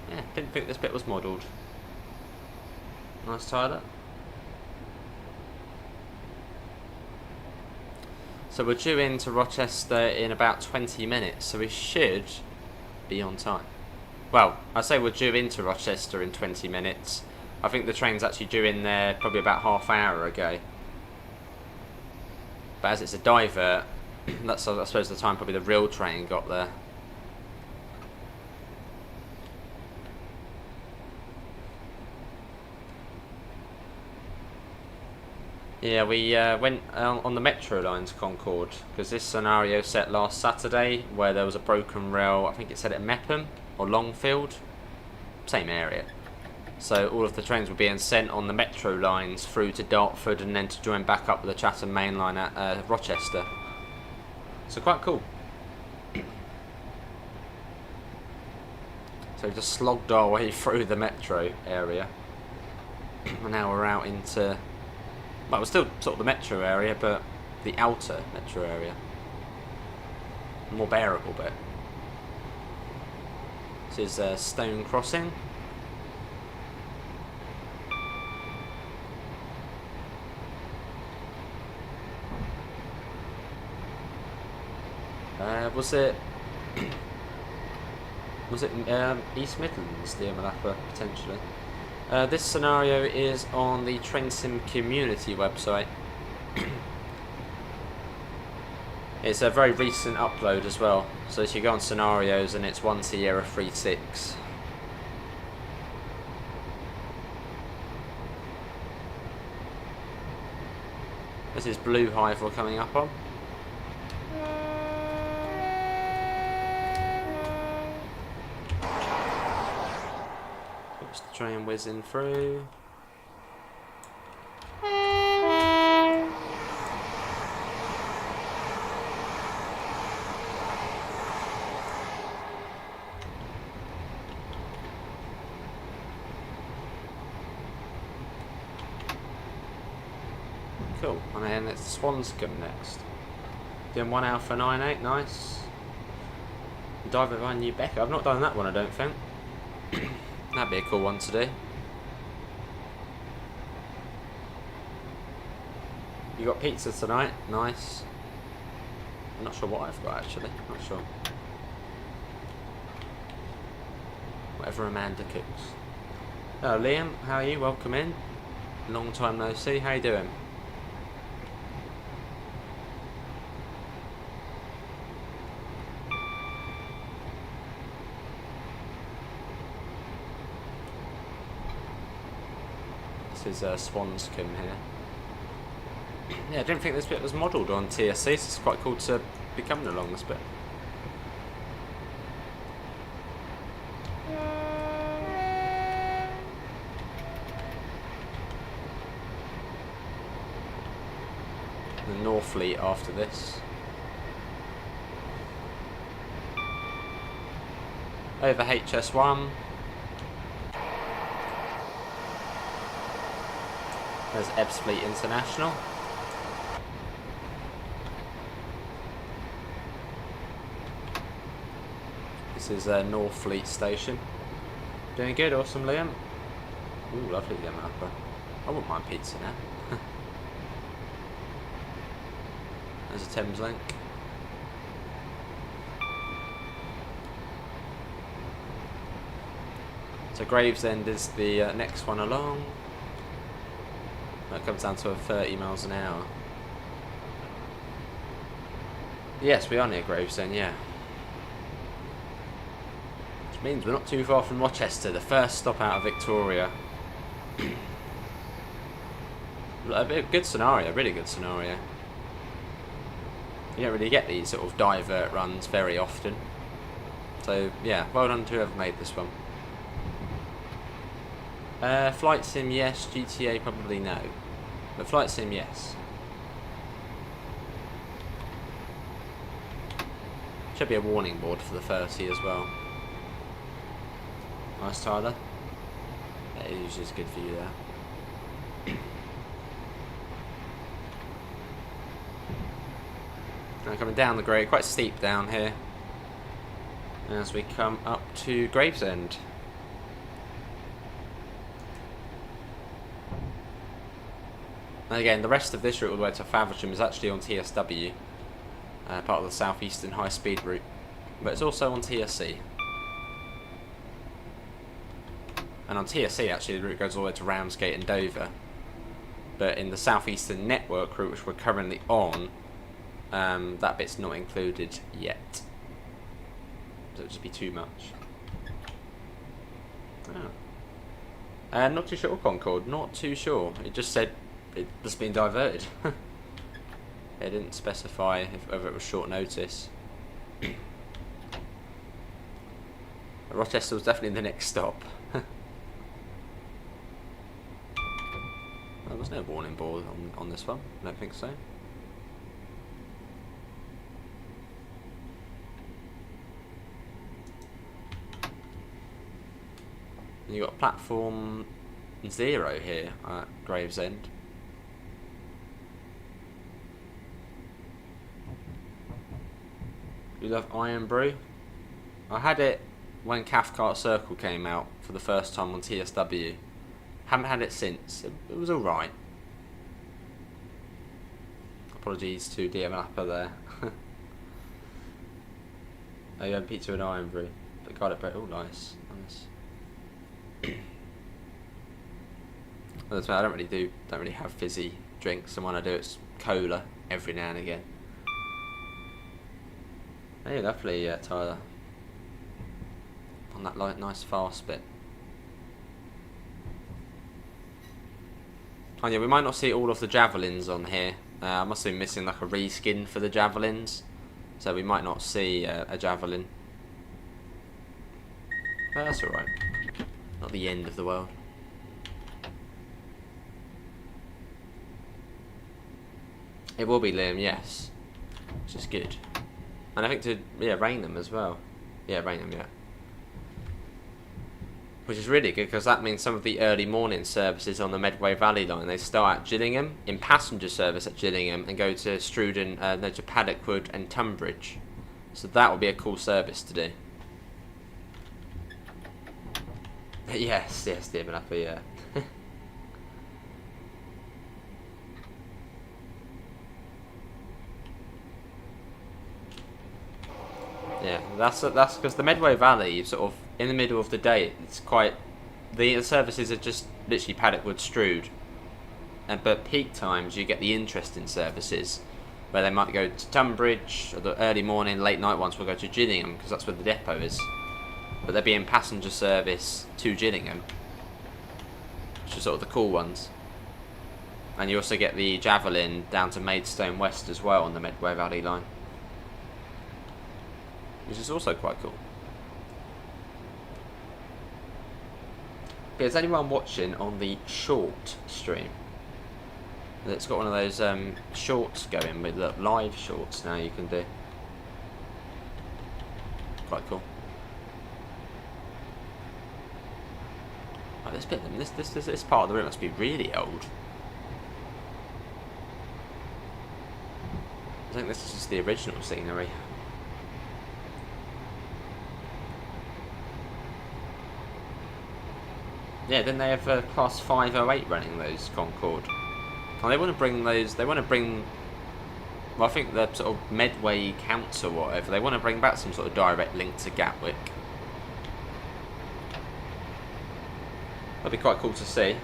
Yeah, didn't think this bit was modelled. Nice Tyler. So we're due into Rochester in about 20 minutes, so we should be on time. Well, I say we're due into Rochester in 20 minutes. I think the train's actually due in there probably about half an hour ago. But as it's a divert, that's, I suppose, the time probably the real train got there. Yeah, we went on the metro line to Concorde, because this scenario set last Saturday where there was a broken rail. I think it said at Mepham or Longfield, same area. So all of the trains were being sent on the metro lines through to Dartford and then to join back up with the Chattam Mainline at Rochester. So quite cool. So we just slogged our way through the metro area. And now we're out into... Well, we're still sort of the metro area, but the outer metro area. A more bearable bit. This is Stone Crossing. Was it East Midlands, the Malappa, potentially? This scenario is on the Train Sim community website. It's a very recent upload as well, so if you go on scenarios and it's 1 Sierra 36. This is Blue Hive we're coming up on. Just the train whizzing through. Cool, and then it's Swanscombe next. Doing 1 Alpha 98, nice. Divert by New Becker. I've not done that one, I don't think. That'd be a cool one to do. You got pizza tonight, nice. I'm not sure what I've got actually, not sure. Whatever Amanda cooks. Hello Liam, how are you? Welcome in. Long time no see, how you doing? This is Swanscombe here. Yeah, I didn't think this bit was modelled on TSC, so it's quite cool to be coming along this bit. The Northfleet after this. Over HS1. There's Ebbsfleet International. This is Northfleet Station. Doing good, awesome Liam. Ooh, lovely Liam Upper. I wouldn't mind pizza now. There's a Thames Link. So Gravesend is the next one along. That comes down to 30 miles an hour. Yes, we are near Gravesend, yeah. Which means we're not too far from Rochester, the first stop out of Victoria. A good scenario, really good scenario. You don't really get these sort of divert runs very often. So, yeah, well done to whoever made this one. Flight Sim, yes. GTA, probably no. But Flight Sim, yes. Should be a warning board for the 30 as well. Nice, Tyler. That usually is good for you there. Now coming down the grade, quite steep down here. As we come up to Gravesend. And again, the rest of this route all the way to Faversham is actually on TSW, part of the Southeastern High Speed route, but it's also on TSC. And on TSC actually the route goes all the way to Ramsgate and Dover, but in the Southeastern Network route which we're currently on, that bit's not included yet, so it'll just be too much. Oh. Not too sure, Concord, not too sure. It just said it was being diverted. It didn't specify whether it was short notice. Rochester was definitely the next stop. There was no warning board on this one, I don't think so. And you've got platform 0 here at Gravesend. You love Iron Brew? I had it when Cathcart Circle came out for the first time on TSW. Haven't had it since. It was alright. Apologies to DM Lapper there. Oh, you had pizza and Iron Brew. But got it, but oh, nice. Well, I don't really have fizzy drinks, and when I do, it's cola every now and again. Hey, lovely, Tyler. On that light, nice fast bit. Oh yeah, we might not see all of the javelins on here. I must be missing like a reskin for the javelins, so we might not see a javelin. But that's alright. Not the end of the world. It will be Liam, yes. Which is good. And I think to, rain them as well. Yeah, rain them, yeah. Which is really good, because that means some of the early morning services on the Medway Valley line, they start at Gillingham, in passenger service at Gillingham, and go to Struden, to Paddockwood and Tunbridge. So that will be a cool service to do. Yes, David Upper, yeah. Yeah, that's because the Medway Valley, sort of in the middle of the day, it's quite. The services are just literally Paddockwood, Strood, but peak times you get the interesting services, where they might go to Tunbridge, or the early morning, late night ones will go to Gillingham because that's where the depot is. But they'll be in passenger service to Gillingham, which are sort of the cool ones. And you also get the Javelin down to Maidstone West as well on the Medway Valley line, which is also quite cool. But is anyone watching on the short stream? It's got one of those shorts going with live shorts now you can do. Quite cool. Oh, this part of the room must be really old. I think this is just the original scenery. Yeah, then they have class 508 running those Concorde. And they want to bring those. They want to bring. Well, I think the sort of Medway Council or whatever. They want to bring back some sort of direct link to Gatwick. That'd be quite cool to see.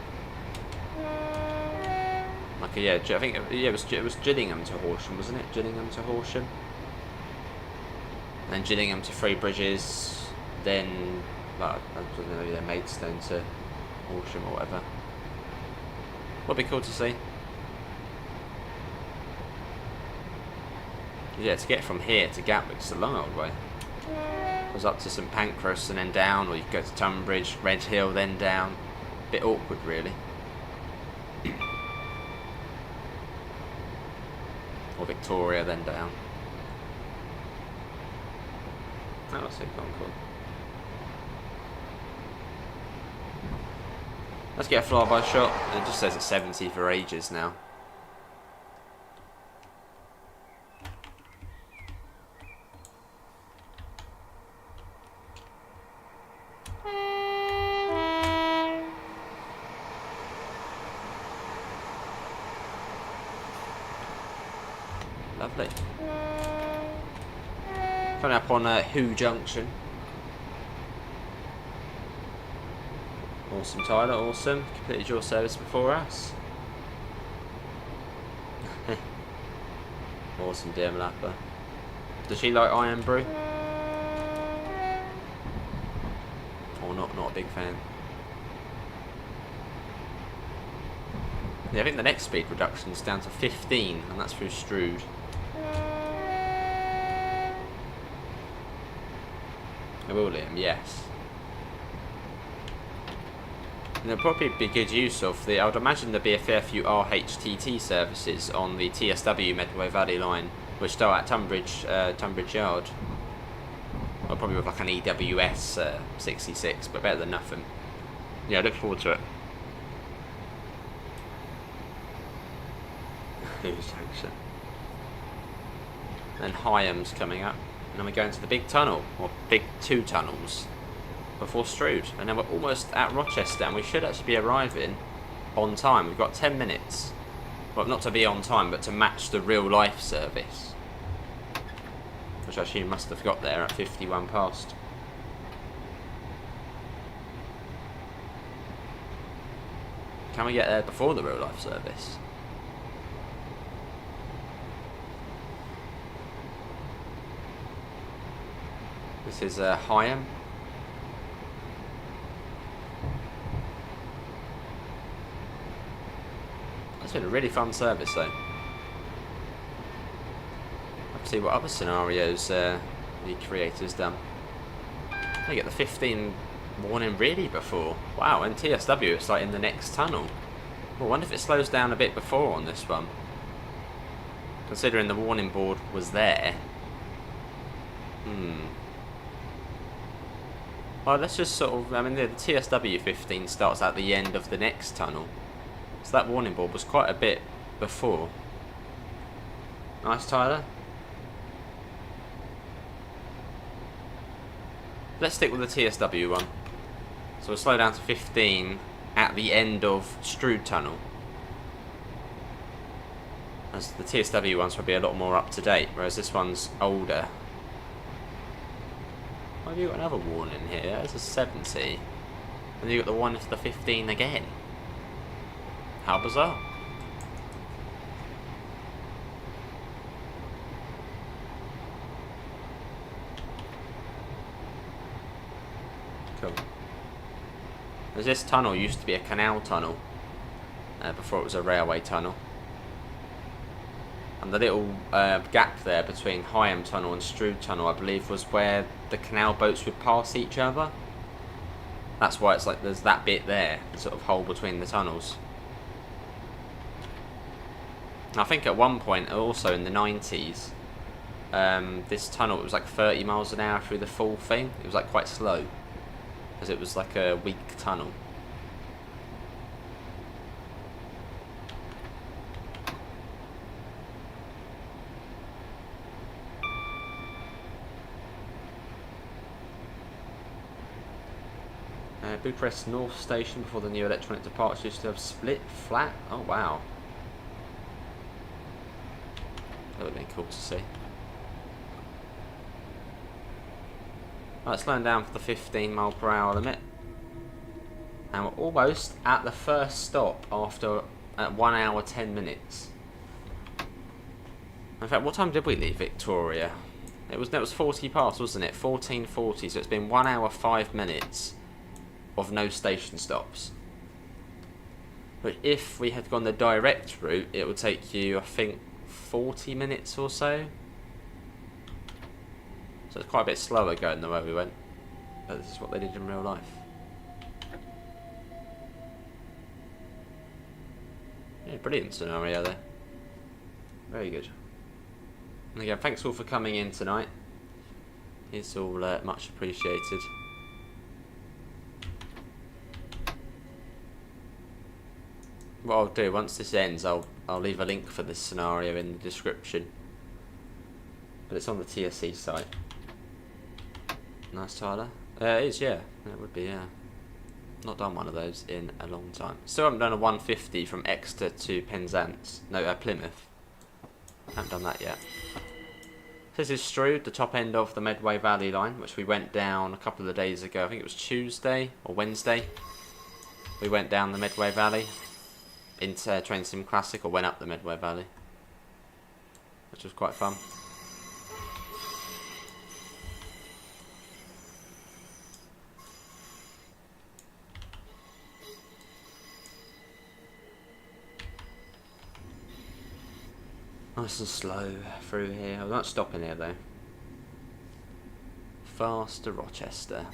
Like, yeah, I think it was Gillingham to Horsham, wasn't it? Gillingham to Horsham. Then Gillingham to Three Bridges. Then, I don't know, Maidstone to Horsham or whatever. Would be cool to see. Yeah, to get from here to Gatwick's a long old way. It was up to St Pancras and then down, or you could go to Tunbridge, Red Hill, then down. Bit awkward, really. Or Victoria, then down. Oh, that's it, Concorde. Let's get a flyby shot. It just says it's 70 for ages now. Lovely. Coming up on Who Junction. Awesome, Tyler, awesome. Completed your service before us. Awesome, dear Malappa. Does she like Iron Brew? Or not a big fan. Yeah, I think the next speed reduction is down to 15, and that's through Strood. I will, Liam, yes. And it'll probably be good use of the. I would imagine there'd be a fair few RHTT services on the TSW Medway Valley line, which start at Tunbridge Yard. Or probably with like an EWS 66, but better than nothing. Yeah, look forward to it. Who's junction? Then Hyam's coming up, and then we're going to the big tunnel, or big two tunnels, before Strood, and then we're almost at Rochester, and we should actually be arriving on time. We've got 10 minutes. Well, not to be on time, but to match the real life service, which I assume must have got there at 51 past. Can we get there before the real life service? This is Hyam. It's been a really fun service though. Let's see what other scenarios the creator's done. They get the 15 warning really before. Wow, and TSW it's like in the next tunnel. Well, I wonder if it slows down a bit before on this one. Considering the warning board was there. Well, let's just sort of, I mean, the TSW 15 starts at the end of the next tunnel. So that warning board was quite a bit before. Nice, Tyler. Let's stick with the TSW one. So we'll slow down to 15 at the end of Strood Tunnel. As the TSW one's probably a lot more up to date, whereas this one's older. Why have you got another warning here? There's a 70. And you got the one for the 15 again. How bizarre. Cool. As this tunnel used to be a canal tunnel before it was a railway tunnel. And the little gap there between Hyam Tunnel and Strood Tunnel, I believe, was where the canal boats would pass each other. That's why it's like there's that bit there, the sort of hole between the tunnels. And I think at one point, also in the 90s, this tunnel, it was like 30 miles an hour through the full thing. It was like quite slow, because it was like a weak tunnel. Bucharest North Station before the new electronic departure used to have split flat. Oh wow. That would have been cool to see. Right, slowing down for the 15 mile per hour limit. And we're almost at the first stop after 1 hour 10 minutes. In fact, what time did we leave Victoria? It was 40 past, wasn't it? 14:40, so it's been 1 hour 5 minutes of no station stops. But if we had gone the direct route, it would take you, I think, 40 minutes or so. So it's quite a bit slower going the way we went. But this is what they did in real life. Yeah, brilliant scenario there. Very good. And again, thanks all for coming in tonight. It's all much appreciated. What I'll do, once this ends, I'll leave a link for this scenario in the description. But it's on the TSC site. Nice, Tyler. It is, yeah. It would be, yeah. Not done one of those in a long time. Still haven't done a 150 from Exeter to Penzance. No, Plymouth. Haven't done that yet. This is Strood, the top end of the Medway Valley line, which we went down a couple of days ago. I think it was Tuesday or Wednesday. We went down the Medway Valley into Train Sim Classic, or went up the Medway Valley, which was quite fun. Nice and slow through here. I'm not stopping here though. Fast to Rochester.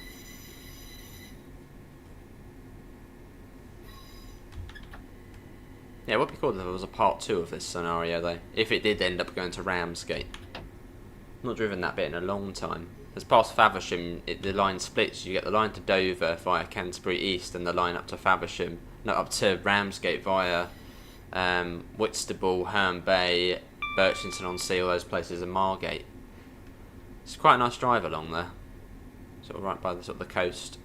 Yeah, it would be cool if there was a part 2 of this scenario though, if it did end up going to Ramsgate. Not driven that bit in a long time. As past Faversham, the line splits. You get the line to Dover via Canterbury East, and the line up to Faversham, no, up to Ramsgate via Whitstable, Herne Bay, Birchington-on-Sea, all those places, and Margate. It's quite a nice drive along there, sort of right by the sort of the coast.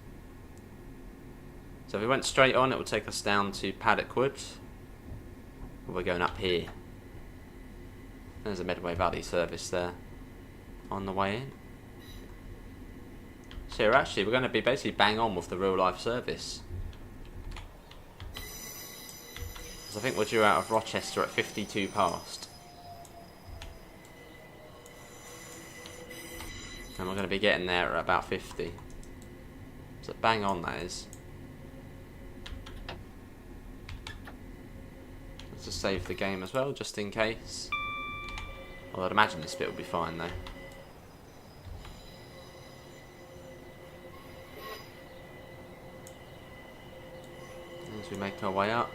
So if we went straight on, it would take us down to Paddock Wood. We're going up here. There's a Medway Valley service there on the way in. So here, actually, we're going to be basically bang on with the real life service. Because I think we're due out of Rochester at 52 past. And we're going to be getting there at about 50. So bang on, that is. Let's just save the game as well, just in case. Well, I'd imagine this bit will be fine, though. As we make our way up.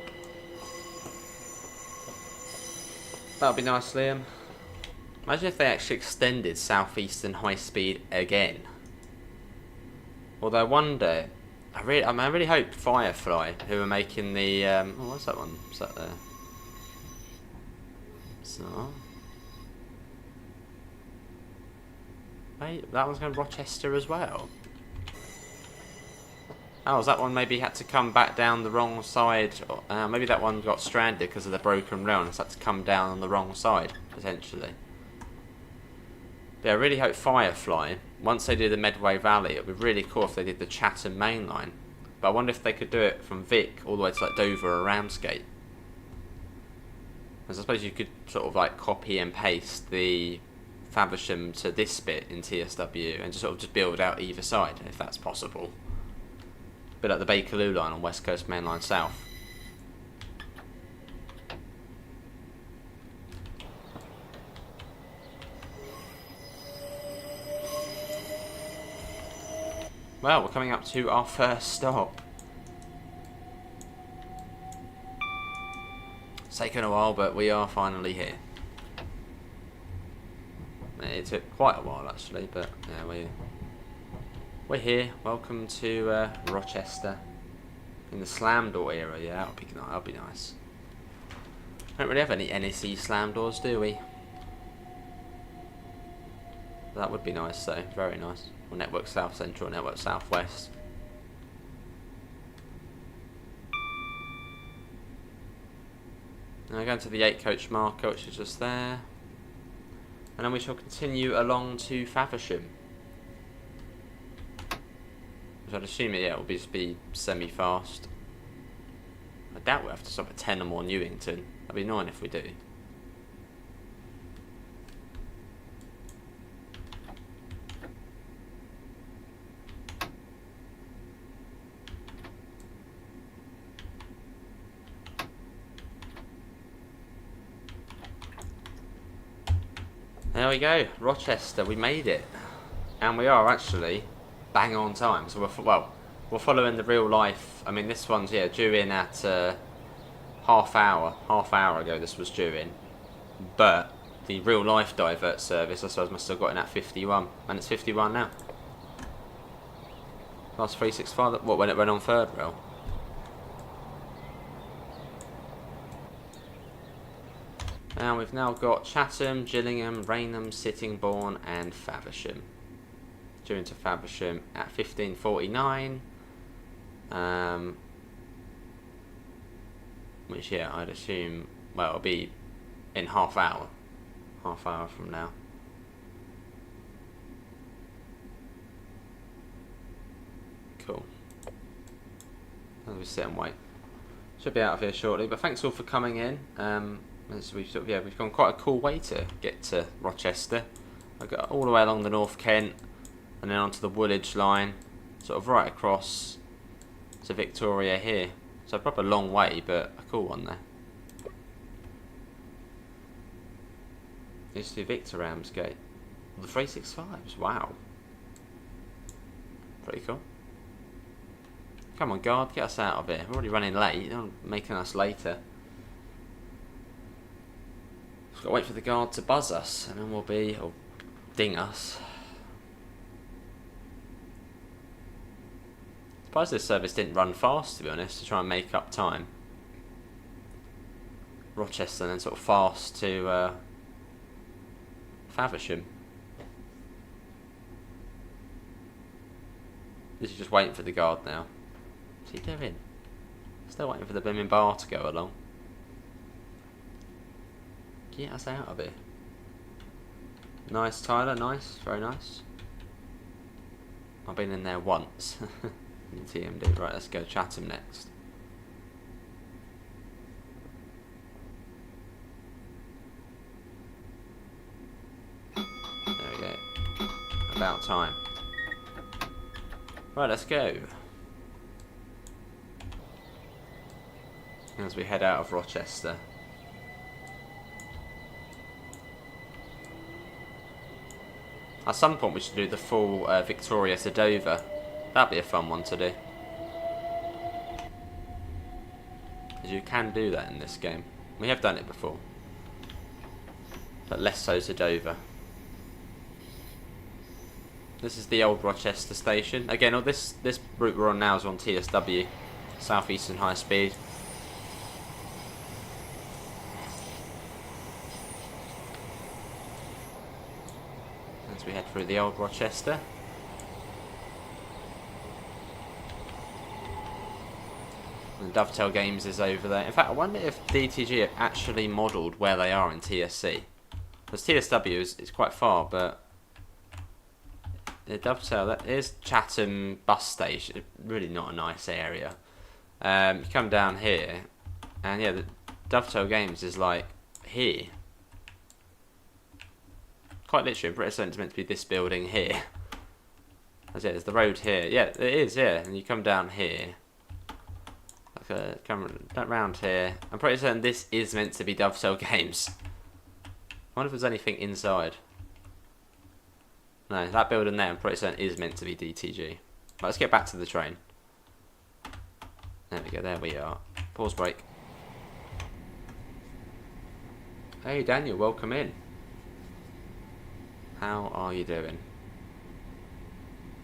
That'll be nice, Liam. Imagine if they actually extended Southeastern High Speed again. Although I wonder, I really hope Firefly, who are making the oh, what's that one? What's that there? So, wait, that one's going to Rochester as well. Oh, was that one maybe had to come back down the wrong side? Maybe that one got stranded because of the broken rail and it's had to come down on the wrong side, potentially. But yeah, I really hope Firefly, once they do the Medway Valley, it would be really cool if they did the Chattam Mainline. But I wonder if they could do it from Vic all the way to like Dover or Ramsgate. Because I suppose you could sort of like copy and paste the Faversham to this bit in TSW and just sort of just build out either side, if that's possible. Bit like the Bakerloo line on West Coast Mainline South. Well, we're coming up to our first stop. It's taken a while, but we are finally here. It took quite a while actually, but yeah, we're here. Welcome to Rochester. In the slam door era, yeah, that'll be nice. Don't really have any NSE slam doors, do we? That would be nice though, very nice. Or Network South Central, Network South West. Now we're going to the 8 coach marker, which is just there. And then we shall continue along to Faversham. Which I'd assume, yeah, it will just be semi-fast. I doubt we'll have to stop at 10 or more Newington. That'd be annoying if we do. There we go, Rochester, we made it. And we are actually bang on time. So we're following the real life. I mean, this one's, yeah, due in at half hour ago this was due in. But the real life divert service, I suppose, must have got in at 51. And it's 51 now. Last 365, what, when it went on third rail? And we've now got Chattam, Gillingham, Rainham, Sittingbourne and Faversham. Due into Faversham at 15:49. Which, yeah, I'd assume, well, it'll be in half hour from now. Cool. As we sit and wait. Should be out of here shortly, but thanks all for coming in. We've gone quite a cool way to get to Rochester. I got all the way along the North Kent and then onto the Woolwich line, sort of right across to Victoria here. So a proper long way, but a cool one there. Used to be Victor Ramsgate. The 365s, wow. Pretty cool. Come on, guard, get us out of here. We're already running late, you're making us later. Just got to wait for the guard to buzz us, and then we'll be... Oh, ding us. Surprised this service didn't run fast, to be honest, to try and make up time. Rochester and then sort of fast to Faversham. This is just waiting for the guard now. What's he doing? Still waiting for the blooming bar to go along. Get us out of here. Nice, Tyler, nice, very nice. I've been in there once. In TMD. Right, let's go Chattam next. There we go. About time. Right, let's go. As we head out of Rochester. At some point we should do the full Victoria to Dover. That'd be a fun one to do. Because you can do that in this game. We have done it before. But less so to Dover. This is the old Rochester station. Again, this route we're on now is on TSW. Southeastern High Speed. As we head through the old Rochester. And Dovetail Games is over there. In fact, I wonder if DTG have actually modelled where they are in TSC. Because TSW is quite far, but the Dovetail, that is Chattam bus station. Really not a nice area. You come down here, and yeah, the Dovetail Games is like here. Quite literally, I'm pretty certain it's meant to be this building here. That's it, there's the road here. Yeah, it is, yeah. And you come down here. Come round here. I'm pretty certain this is meant to be Dovetail Games. I wonder if there's anything inside. No, that building there I'm pretty certain is meant to be DTG. Right, let's get back to the train. There we go, there we are. Pause break. Hey Daniel, welcome in. How are you doing?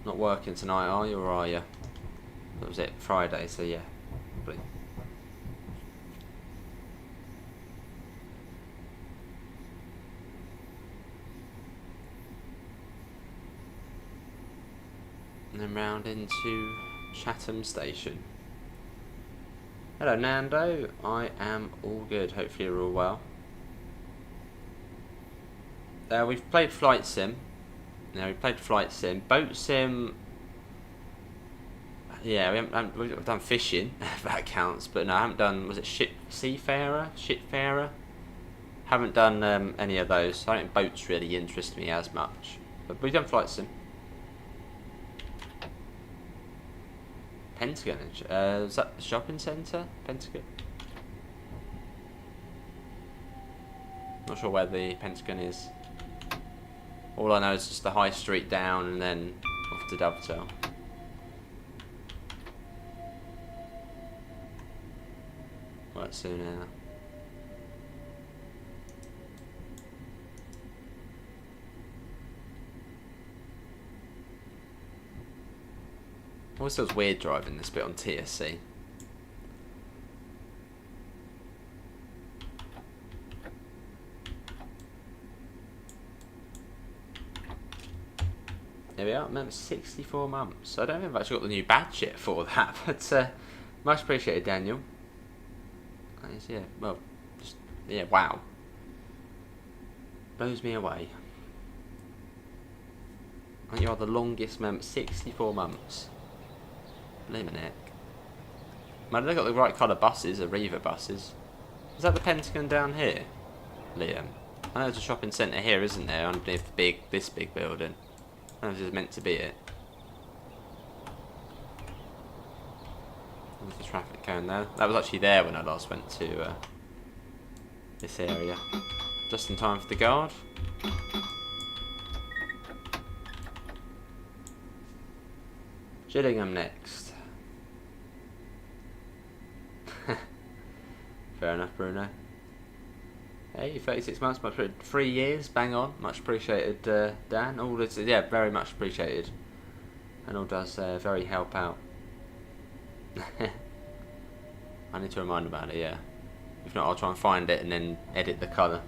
Not working tonight, are you, or are you? What was it? Friday, so yeah. Probably. And then round into Chattam Station. Hello Nando, I am all good, hopefully you're all well. We've played Flight Sim. Now we've played Flight Sim. Boat Sim. Yeah, we've done fishing, if that counts. But no, I haven't done. Was it Shipfarer? Haven't done any of those. I don't think boats really interest me as much. But we've done Flight Sim. Pentagon. Is that the shopping centre? Pentagon. Not sure where the Pentagon is. All I know is just the high street down and then off to Dovetail. Right soon now. Always feels weird driving this bit on TSC. There we are, remember 64 months. I don't think I've actually got the new badge yet for that, but much appreciated, Daniel. Yeah, well, just, yeah, wow. Blows me away. And you are the longest member, 64 months. Blimmin' heck. Man, they got the right colour buses, Arriva buses. Is that the Pentagon down here, Liam? I know there's a shopping centre here, isn't there, underneath this big building. I don't know if this is meant to be it. There's the traffic cone there. That was actually there when I last went to this area. Just in time for the guard. Gillingham next. Fair enough, Bruno. Hey, 36 months, much appreciated. 3 years, bang on. Much appreciated, Dan. All this, yeah, very much appreciated. And all does very help out. I need to remind about it, yeah. If not, I'll try and find it and then edit the colour.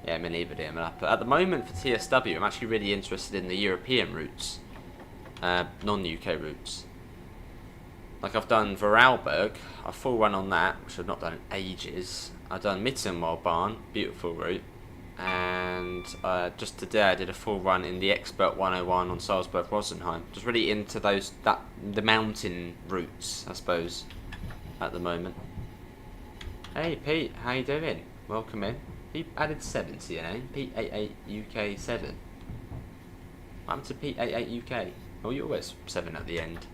Yeah, me neither, dear. But at the moment for TSW, I'm actually really interested in the European routes, non-UK routes. Like I've done Vorarlberg, a full run on that, which I've not done in ages. I've done Mittenwaldbahn, beautiful route, and just today I did a full run in the Expert 101 on Salzburg-Rosenheim. Just really into the mountain routes, I suppose, at the moment. Hey Pete, how you doing? Welcome in. He added 7 to your name, Pete88UK7. What happened to Pete88UK? Oh, you always 7 at the end.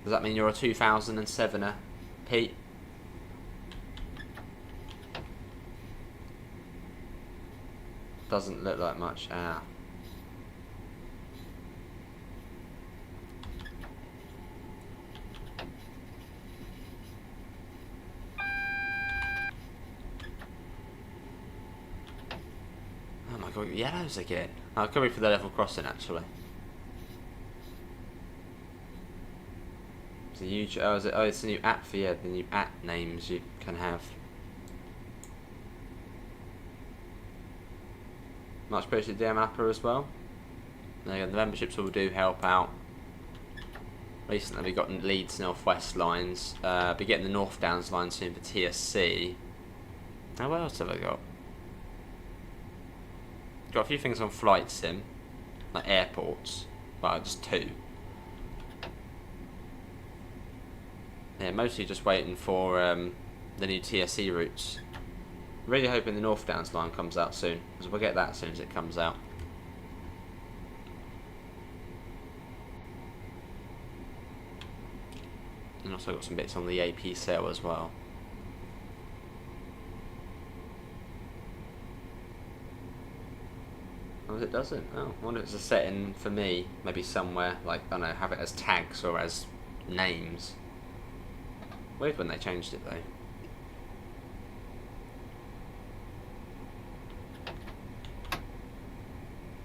Does that mean you're a 2007er, Pete? Doesn't look like much. Ah. Oh my god, yellows again. I'll come in for the level crossing actually. It's a huge. Oh, is it? Oh, it's a new app for the new app names you can have. Much appreciated, DM Apper as well. There you go, the memberships all do help out. Recently we got Leeds North West lines. Be getting the North Downs line soon for TSC. Now what else have I got? Got a few things on flight sim, like airports. Well, just 2. Yeah, mostly just waiting for the new TSC routes. Really hoping the North Downs line comes out soon, because we'll get that as soon as it comes out. And also got some bits on the AP sale as well. Oh, it doesn't? Oh, I wonder if it's a setting for me, maybe somewhere, like, I don't know, have it as tags or as names. Weird when they changed it though.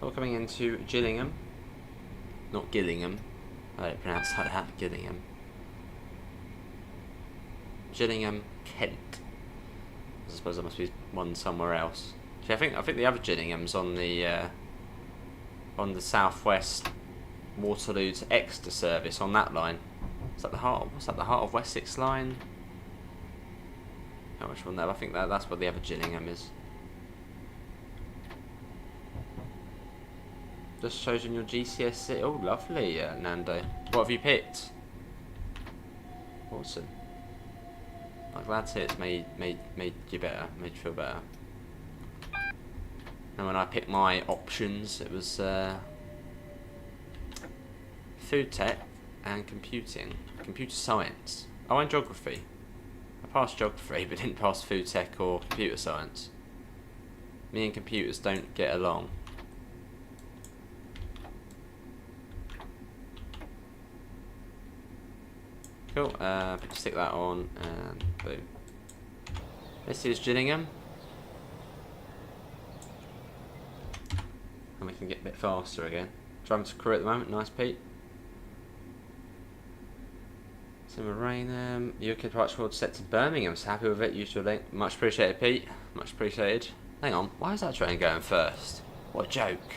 We're coming into Gillingham. Not Gillingham. I don't pronounce like that. Gillingham. Gillingham, Kent. I suppose there must be one somewhere else. See, I think the other Gillingham's on the southwest Waterloo to Exeter service on that line. Is that the heart? What's that? The Heart of Wessex line? Not much one there. I think that's where the other Gillingham is. Just shows you in your GCSE. Oh, lovely, Nando. What have you picked? Awesome. I'm glad to hear it's made you better, made you feel better. And when I picked my options, it was food tech and computing, computer science. Oh, and geography. I passed geography, but didn't pass food tech or computer science. Me and computers don't get along. Cool, stick that on and boom. This is Gillingham. And we can get a bit faster again. Driving to crew at the moment, nice Pete. Summer Rainham, UK Parts World set to Birmingham, so happy with it usually. Much appreciated Pete, much appreciated. Hang on, why is that train going first? What a joke.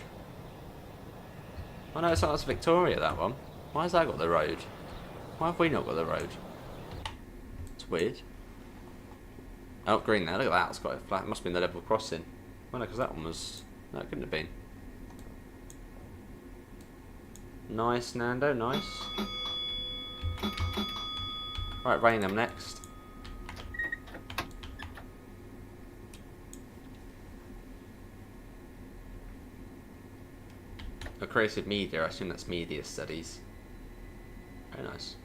Oh no, it's not, that's Victoria, that one. Why has that got the road? Why have we not got the road? It's weird. Oh, green there, look at that, it's got a flat, it must have been the level crossing. Well no, because that one was, no it couldn't have been. Nice Nando, nice. Right, Rainham next. A creative media, I assume that's media studies. Very nice.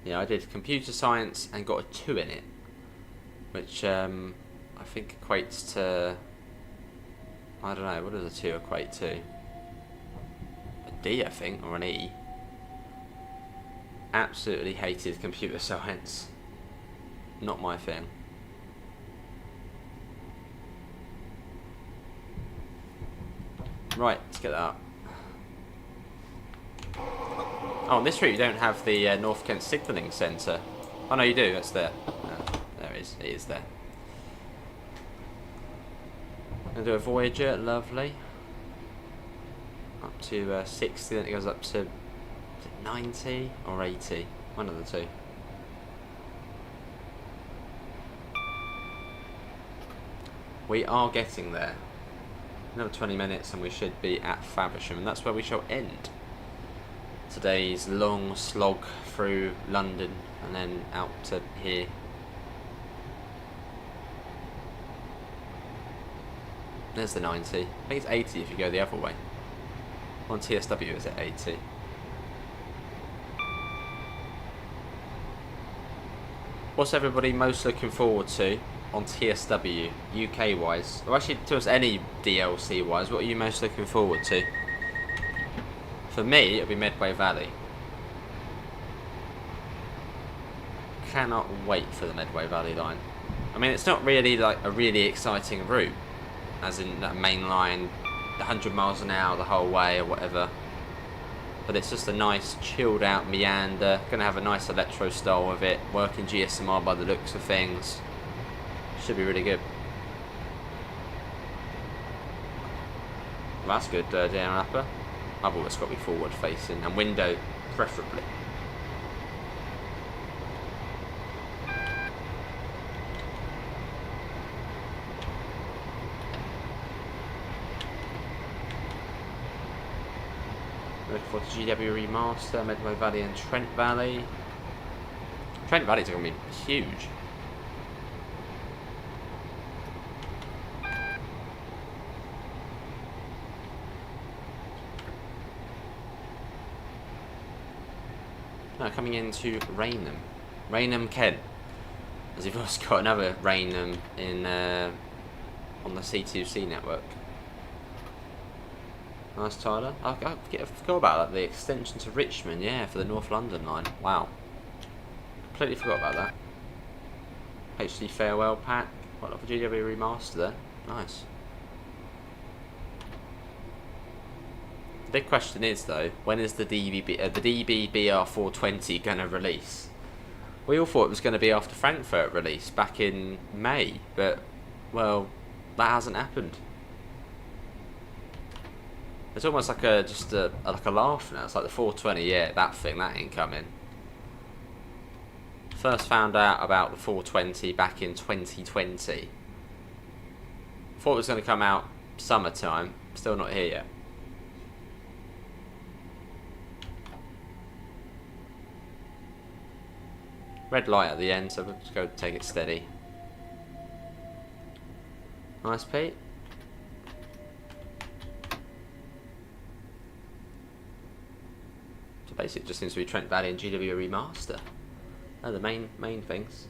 Yeah, I did computer science and got a 2 in it, which I think equates to, I don't know, what does a 2 equate to? D, I think, or an E. Absolutely hated computer science. Not my thing. Right, let's get that up. Oh, on this route you don't have the North Kent Signalling Centre. Oh no, you do, that's there. There it is, it is there. Gonna do a Voyager, lovely. Up to 60, then it goes up to 90 or 80, one of the two. We are getting there. Another 20 minutes and we should be at Faversham, and that's where we shall end today's long slog through London and then out to here. There's the 90. I think it's 80 if you go the other way. On TSW is at 80. What's everybody most looking forward to on TSW, UK wise? Or actually to us any DLC wise, what are you most looking forward to? For me, it'll be Medway Valley. Cannot wait for the Medway Valley line. I mean, it's not really like a really exciting route, as in that main line, 100 miles an hour the whole way or whatever. But it's just a nice chilled out meander. Gonna have a nice electro style with it, working GSMR by the looks of things. Should be really good. Well, that's good, down upper. I've always got to be forward facing and window preferably. Looking forward to GW Remaster, Medway Valley and Trent Valley. Trent Valley's going to be huge. Now coming into Rainham. Rainham Kent. As you've also got another Rainham in on the C2C network. Nice, Tyler. I forgot about that. The extension to Richmond, yeah, for the North London line. Wow. Completely forgot about that. HD Farewell Pack. What up for GW Remaster there? Nice. The big question is though, when is the DBBR 420 gonna release? We all thought it was going to be after Frankfurt release back in May, but well, that hasn't happened. It's almost like like a laugh now. It's like the 420, yeah, that thing, that ain't coming. First found out about the 420 back in 2020. Thought it was going to come out summertime, still not here yet. Red light at the end, so we'll just go take it steady. Nice, Pete. So basically it just seems to be Trent Valley and GW Remaster. They're the main things.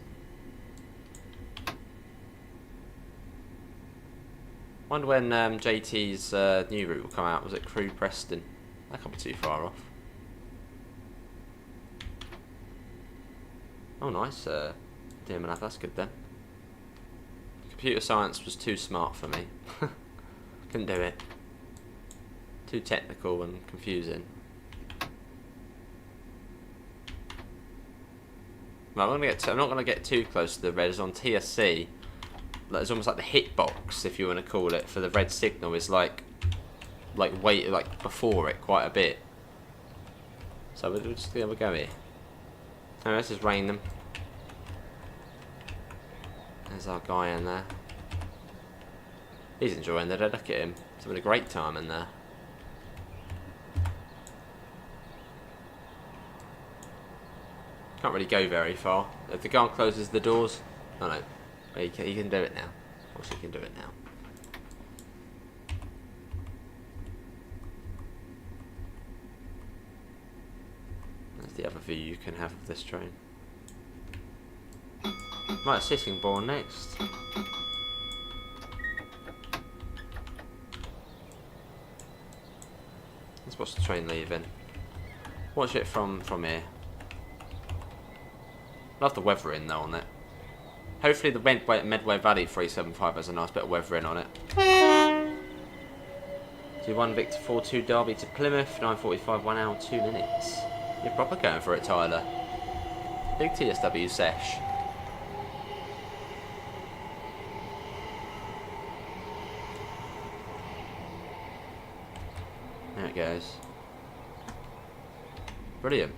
Wonder when JT's new route will come out. Was it Crewe Preston? That can't be too far off. Oh, nice. That's good then. Computer science was too smart for me. Couldn't do it. Too technical and confusing. Well, I'm not going to get too close to the red. It's on TSC. It's almost like the hitbox, if you want to call it, for the red signal is like before it quite a bit. So we'll just we'll go here. Oh, let's just rain them. There's our guy in there. He's enjoying the day. Look at him. He's having a great time in there. Can't really go very far. If the guard closes the doors, oh no, he can do it now. Of course he can do it now. That's the other view you can have of this train. Right, Sittingbourne next. Let's watch the train leaving. Watch it from here. Love the weathering though on it. Hopefully the Medway Valley 375 has a nice bit of weathering on it. G1 Victor 42 Derby to Plymouth, 9:45, 1 hour 2 minutes. You're proper going for it, Tyler. Big TSW sesh. There it goes. Brilliant.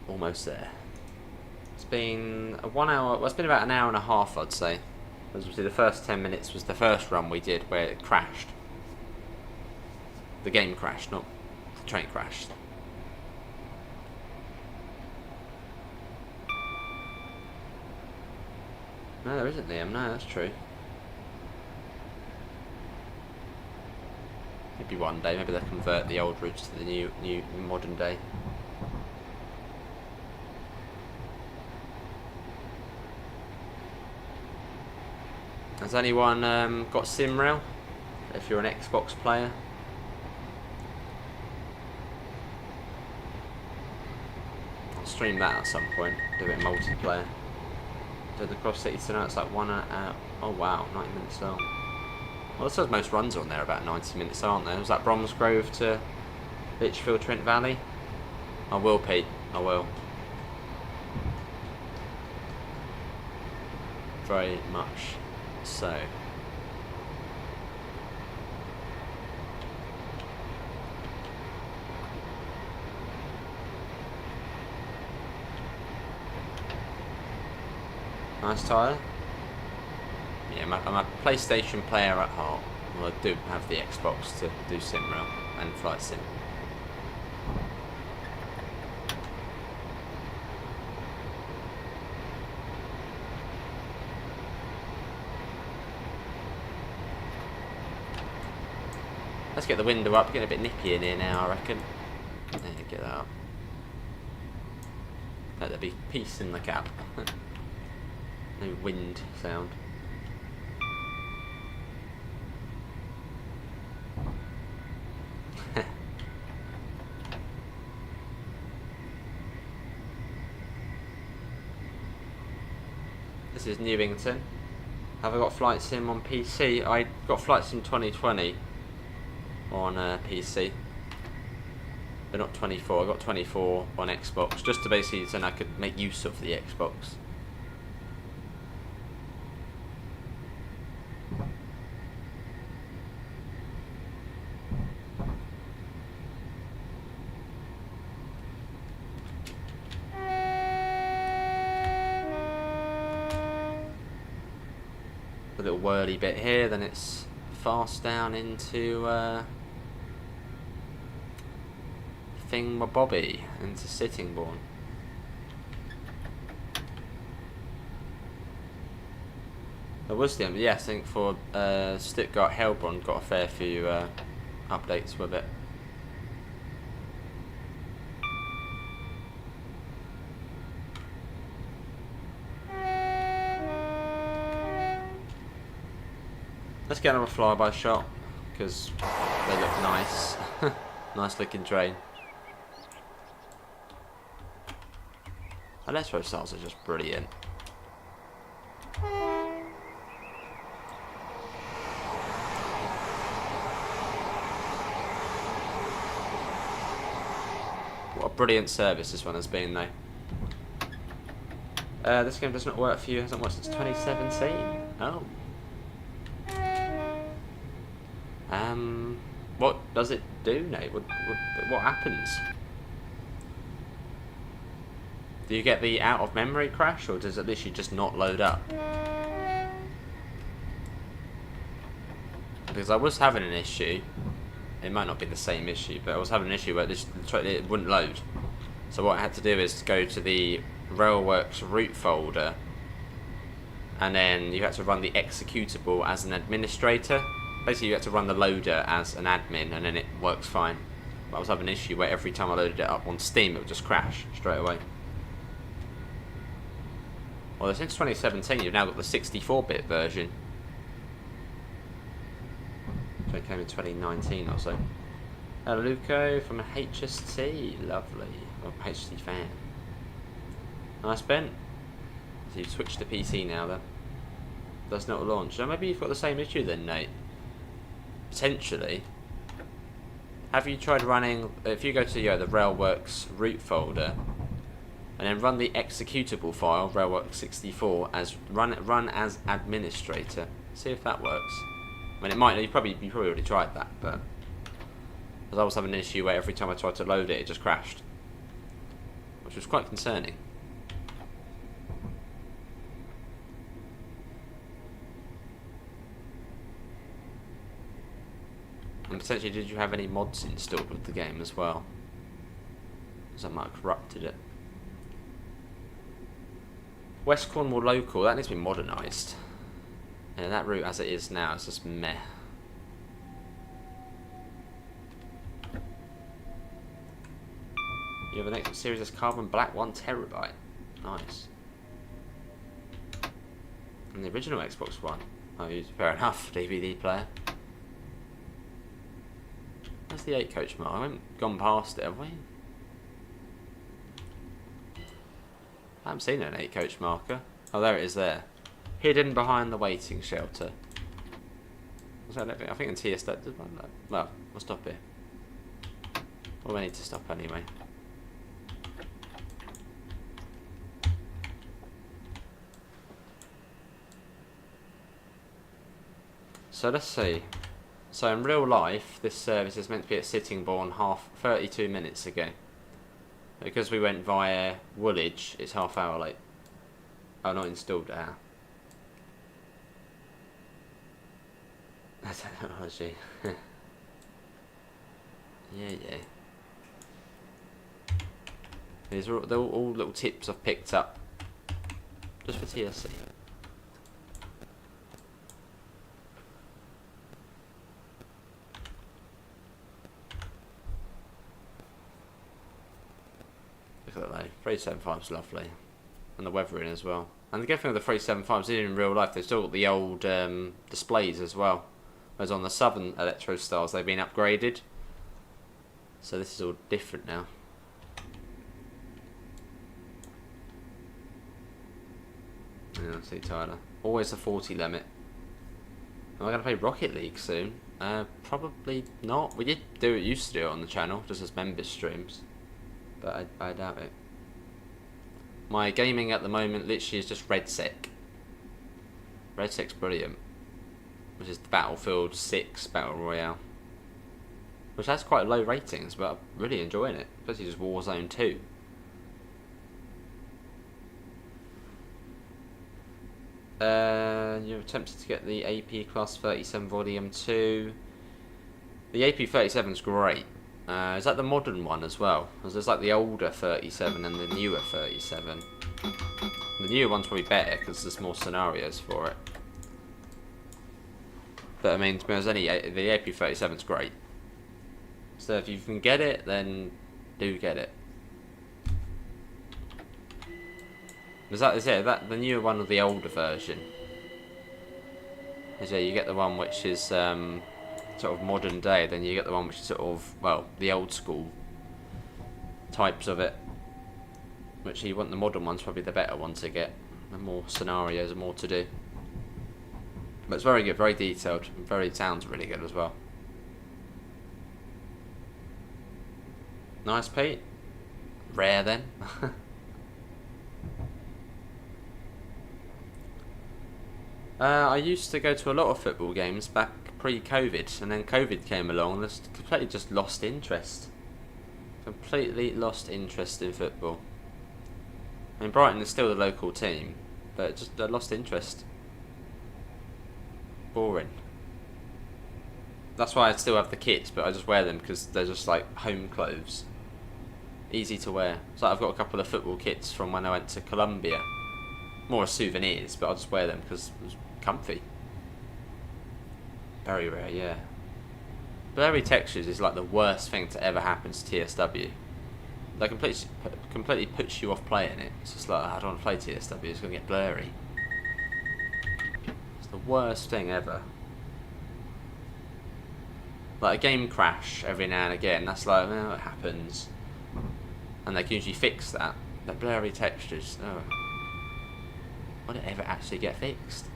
Almost there. It's been a 1 hour, well, it's been about an hour and a half, I'd say. Obviously the first 10 minutes was the first run we did where it crashed. The game crashed, not the train crashed. No, there isn't, Liam. No, that's true. Maybe one day, maybe they'll convert the old routes to the new modern day. Has anyone got SimRail? If you're an Xbox player. I'll stream that at some point. Do it multiplayer. Do the cross city tonight. It's like 1 hour. Oh wow, 90 minutes long. Well, it says most runs on there about 90 minutes, aren't there? Was that Bromsgrove to Lichfield, Trent Valley? I will, Pete. I will. Very much so. Nice Tyler. Yeah, I'm a PlayStation player at heart. Well, I do have the Xbox to do SimRail and Flight Sim. Let's get the window up. Getting a bit nippy in here now, I reckon. There, get that up. Let there be peace in the cab. No wind sound. This is Newington. Have I got Flight Sim on PC? I got Flight Sim 2020 on PC. But not 24. I got 24 on Xbox, just to basically so I could make use of the Xbox. A little whirly bit here, then it's fast down into Thingamabobby, into Sittingbourne. There was the yeah, I think for Stuttgart Heilbronn got a fair few updates with it. Let's get another flyby shot because they look nice. Nice looking train. Electro styles are just brilliant. What a brilliant service this one has been though. This game does not work for you, hasn't worked since 2017. Oh. What does it do, Nate? What happens? Do you get the out of memory crash, or does it literally just not load up? Because I was having an issue. It might not be the same issue, but I was having an issue where it wouldn't load. So what I had to do is go to the Railworks root folder, and then you had to run the executable as an administrator. Basically, you had to run the loader as an admin, and then it works fine. But I was having an issue where every time I loaded it up on Steam, it would just crash straight away. Well, since 2017, you've now got the 64-bit version. So it came in 2019 or so. Luco from HST, lovely. I'm a HST fan. Nice, Ben. So you've switched to PC now then. Does not launch. So maybe you've got the same issue then, Nate. Potentially. Have you tried running, if you go to the Railworks root folder, and then run the executable file, Railworks64, as run as administrator. See if that works. I mean, it might. You probably already tried that, but because I was having an issue where every time I tried to load it, it just crashed, which was quite concerning. And potentially, did you have any mods installed with the game as well? Because that might have corrupted it. West Cornwall local, that needs to be modernised. Yeah, that route as it is now is just meh. You have an Xbox Series S Carbon Black 1TB. Nice. And the original Xbox One. Oh, fair enough, DVD player. That's the 8 coach mark. I haven't gone past it, have we? I haven't seen an 8 coach marker. Oh, there it is there. Hidden behind the waiting shelter. I think in TS that does one. Well, we'll stop here. Well, we need to stop anyway. So let's see. So in real life, this service is meant to be at Sittingbourne 32 minutes ago. Because we went via Woolwich, it's half hour late. Oh, not installed now. Technology. yeah. These are they're all little tips I've picked up. Just for TSC. Look at that though. 375 is lovely. And the weathering as well. And the good thing with the 375s, even in real life, they've still got the old displays as well. Whereas on the Southern Electro Stars, they've been upgraded. So this is all different now. Yeah, see Tyler. Always a 40 limit. Am I going to play Rocket League soon? Probably not. We used to do it on the channel, just as members streams. But I doubt it. My gaming at the moment literally is just RedSec. RedSec's brilliant. Which is the Battlefield 6 Battle Royale. Which has quite low ratings, but I'm really enjoying it. Especially just Warzone 2. You've attempted to get the AP Class 37 Volume 2. The AP 37 is great. Is that the modern one as well? Because there's like the older 37 and the newer 37. The newer one's probably better because there's more scenarios for it. But I mean, to be honest, the AP37 is great. So if you can get it, then do get it. Is that the newer one or the older version? Is you get the one which is sort of modern day, then you get the one which is sort of, well, the old school types of it. Which you want the modern one's probably the better one to get. The more scenarios and more to do. But it's very good, very detailed, and sounds really good as well. Nice, Pete. Rare then. I used to go to a lot of football games back pre-COVID, and then COVID came along and I completely just lost interest. Completely lost interest in football. I mean, Brighton is still the local team, but just I lost interest. Boring. That's why I still have the kits, but I just wear them because they're just like home clothes. Easy to wear. So I've got a couple of football kits from when I went to Colombia. More as souvenirs, but I'll just wear them because it was comfy. Very rare, yeah. Blurry textures is like the worst thing to ever happen to TSW. That completely puts you off playing it. It's just like, I don't want to play TSW, it's going to get blurry. It's the worst thing ever. like a game crash every now and again. That's like, well, it happens, and they can usually fix that. But blurry textures, oh, would it ever actually get fixed?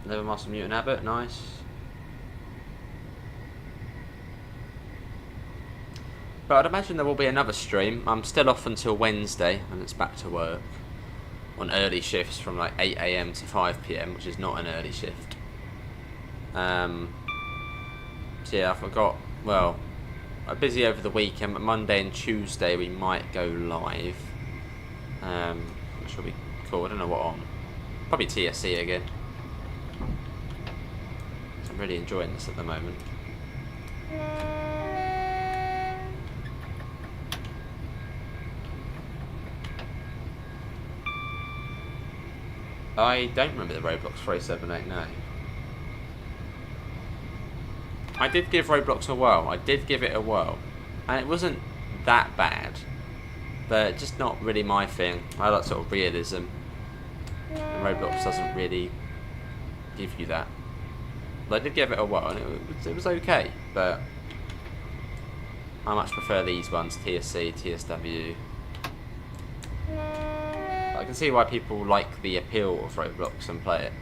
Never Muscle Mutant Abbott, nice. But I'd imagine there will be another stream. I'm still off until Wednesday, and it's back to work on early shifts from like 8 AM to 5 PM, which is not an early shift. So yeah, I forgot. Well, I'm busy over the weekend, but Monday and Tuesday we might go live. Which will be cool. I don't know what on. Probably TSC again. I'm really enjoying this at the moment. I don't remember the Roblox 378, no. I did give Roblox a whirl. I did give it a whirl. And it wasn't that bad. But just not really my thing. I like sort of realism. And Roblox doesn't really give you that. But I did give it a whirl, and it was okay. But I much prefer these ones, TSC, TSW. I can see why people like the appeal of Roblox and play it.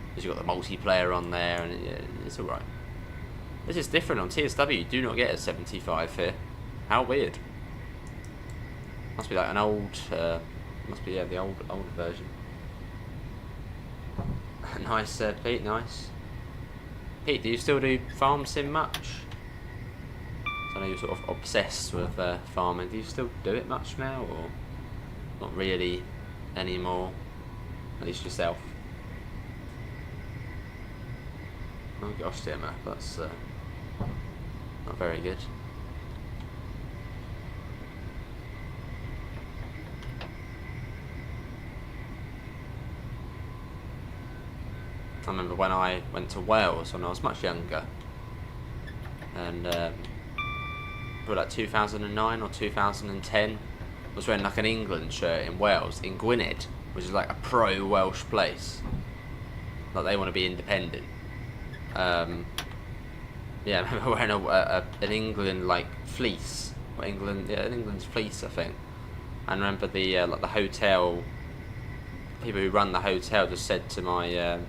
Because you've got the multiplayer on there, and it's alright. This is different on TSW. You do not get a 75 here. How weird. Must be like an old, must be, yeah, the older version. Nice, Pete, nice. Pete, do you still do farm sim much? So I know you're sort of obsessed with farming. Do you still do it much now, or not really anymore? At least yourself. Oh gosh, dear map, that's not very good. I remember when I went to Wales when I was much younger, and probably like 2009 or 2010, I was wearing like an England shirt in Wales, in Gwynedd, which is like a pro-Welsh place. Like they want to be independent. Yeah, I remember wearing an England like fleece, or an England's fleece, I think. And I remember the like the hotel people who run the hotel just said to my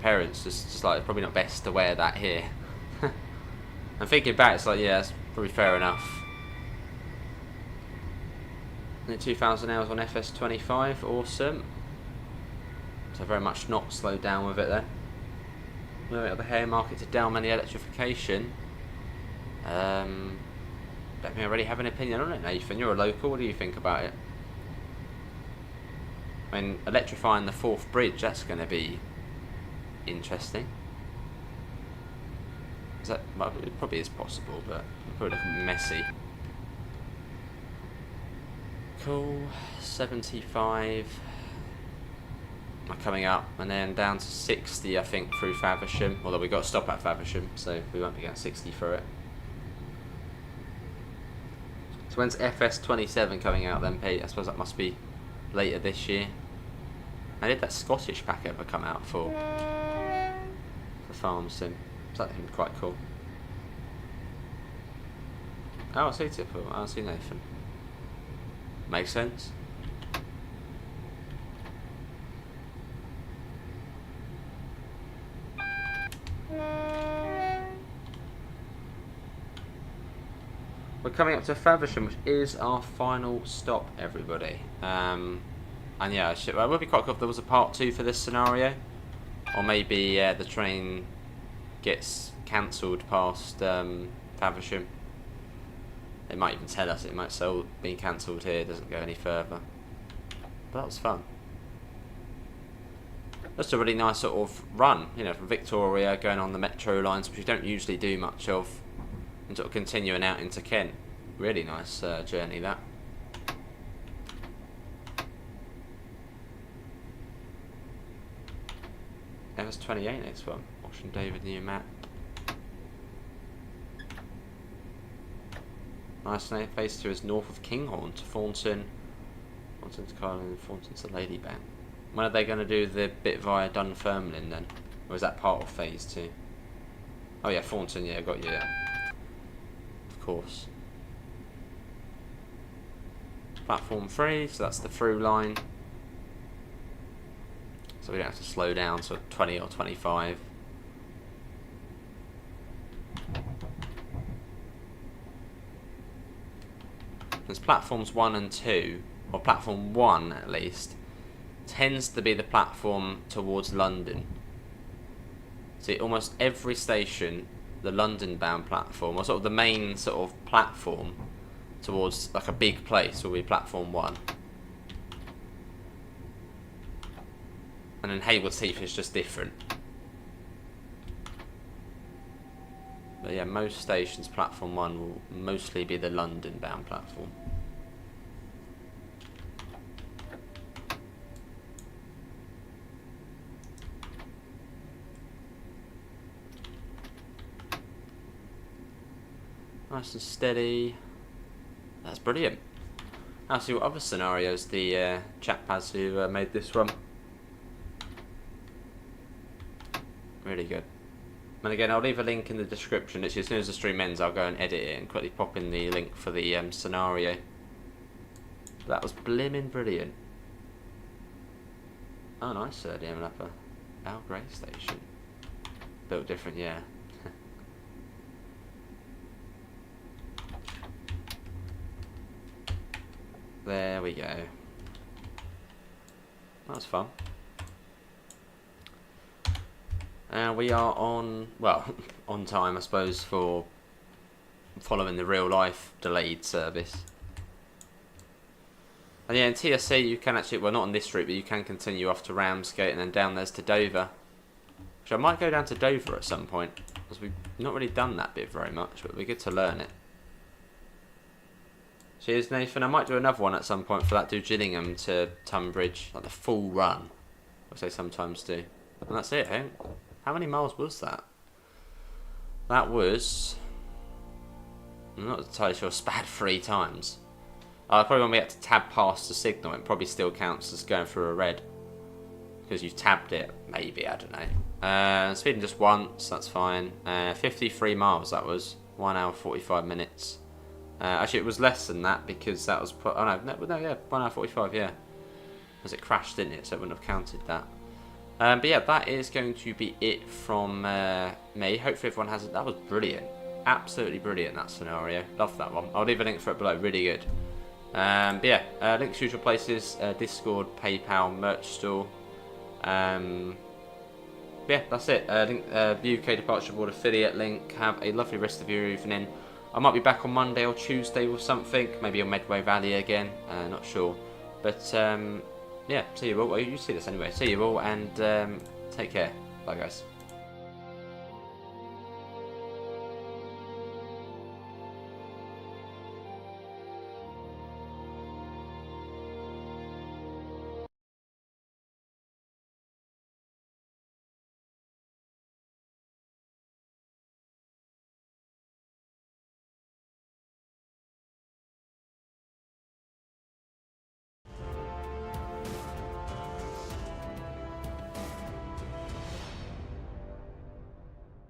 parents, just like, it's probably not best to wear that here. And thinking back, it's like, yeah, it's probably fair enough. And 2,000 hours on FS25, awesome. So very much not slowed down with it then. Moving up the hair market to Dalman, the electrification. Let me already have an opinion on it, Nathan. You're a local, what do you think about it? I mean, electrifying the Forth Bridge, that's going to be interesting. Is that, well, it probably is possible, but it'll probably look messy. Cool, 75 are coming up, and then down to 60 I think through Faversham, although we've got to stop at Faversham, so we won't be getting 60 through it. So when's FS27 coming out then, Pete? I suppose that must be later this year. How did that Scottish pack ever come out for Farm Sim? So that seemed quite cool. Oh, I see Tipple. I see Nathan. Makes sense. We're coming up to Faversham, which is our final stop, everybody. And yeah, it would be quite cool if there was a part 2 for this scenario. Or maybe the train gets cancelled past Faversham. It might even tell us, it might say being cancelled here, doesn't go any further. But that was fun. Just a really nice sort of run, you know, from Victoria going on the metro lines, which we don't usually do much of, and sort of continuing out into Kent. Really nice journey, that. FS28 next one. Washington David new map. Nice. Phase 2 is north of Kinghorn to Thornton Thornton to Carlin, Thornton to Ladybank. When are they going to do the bit via Dunfermline then? Or is that part of phase 2? Oh yeah, Thornton, yeah, got you, yeah. Of course. Platform 3, so that's the through line. So we don't have to slow down to 20 or 25. There's platforms 1 and 2, or platform 1 at least, tends to be the platform towards London. See, almost every station, the London-bound platform, or sort of the main sort of platform towards like a big place, will be platform 1. And then Haywards Heath is just different. But yeah, most stations, platform 1 will mostly be the London-bound platform. Nice and steady. That's brilliant. I'll see what other scenarios the chap has who made this one. Really good. And again, I'll leave a link in the description. Literally, as soon as the stream ends, I'll go and edit it and quickly pop in the link for the scenario. That was blimmin' brilliant. Oh, nice, DM Upper. Al Grey Station. Built different, yeah. There we go. That was fun. We are on, well, on time, I suppose, for following the real life delayed service. And yeah, in TSC you can actually, well, not on this route, but you can continue off to Ramsgate and then down there's to Dover. Which I might go down to Dover at some point, because we've not really done that bit very much, but it'd be good to learn it. Cheers, Nathan. I might do another one at some point for that. Do Gillingham to Tunbridge, like the full run, which they sometimes do. And that's it, I think. How many miles was that? That was... I'm not entirely sure. Spad 3 times. Probably when we had to tab past the signal, it probably still counts as going through a red. Because you tabbed it, maybe, I don't know. Speeding just once, that's fine. 53 miles that was. 1 hour 45 minutes. Actually, it was less than that because that was... Oh, no, yeah, 1 hour 45, yeah. Because it crashed, didn't it? So it wouldn't have counted that. But yeah, that is going to be it from me. Hopefully everyone has it. That was brilliant. Absolutely brilliant, that scenario. Love that one. I'll leave a link for it below. Really good. But yeah, links to usual places. Discord, PayPal, merch store. Yeah, that's it. Link, the UK Departure Board affiliate link. Have a lovely rest of your evening. I might be back on Monday or Tuesday with something. Maybe on Medway Valley again. Not sure. But yeah, see you all. Well, you see this anyway. See you all and take care. Bye, guys.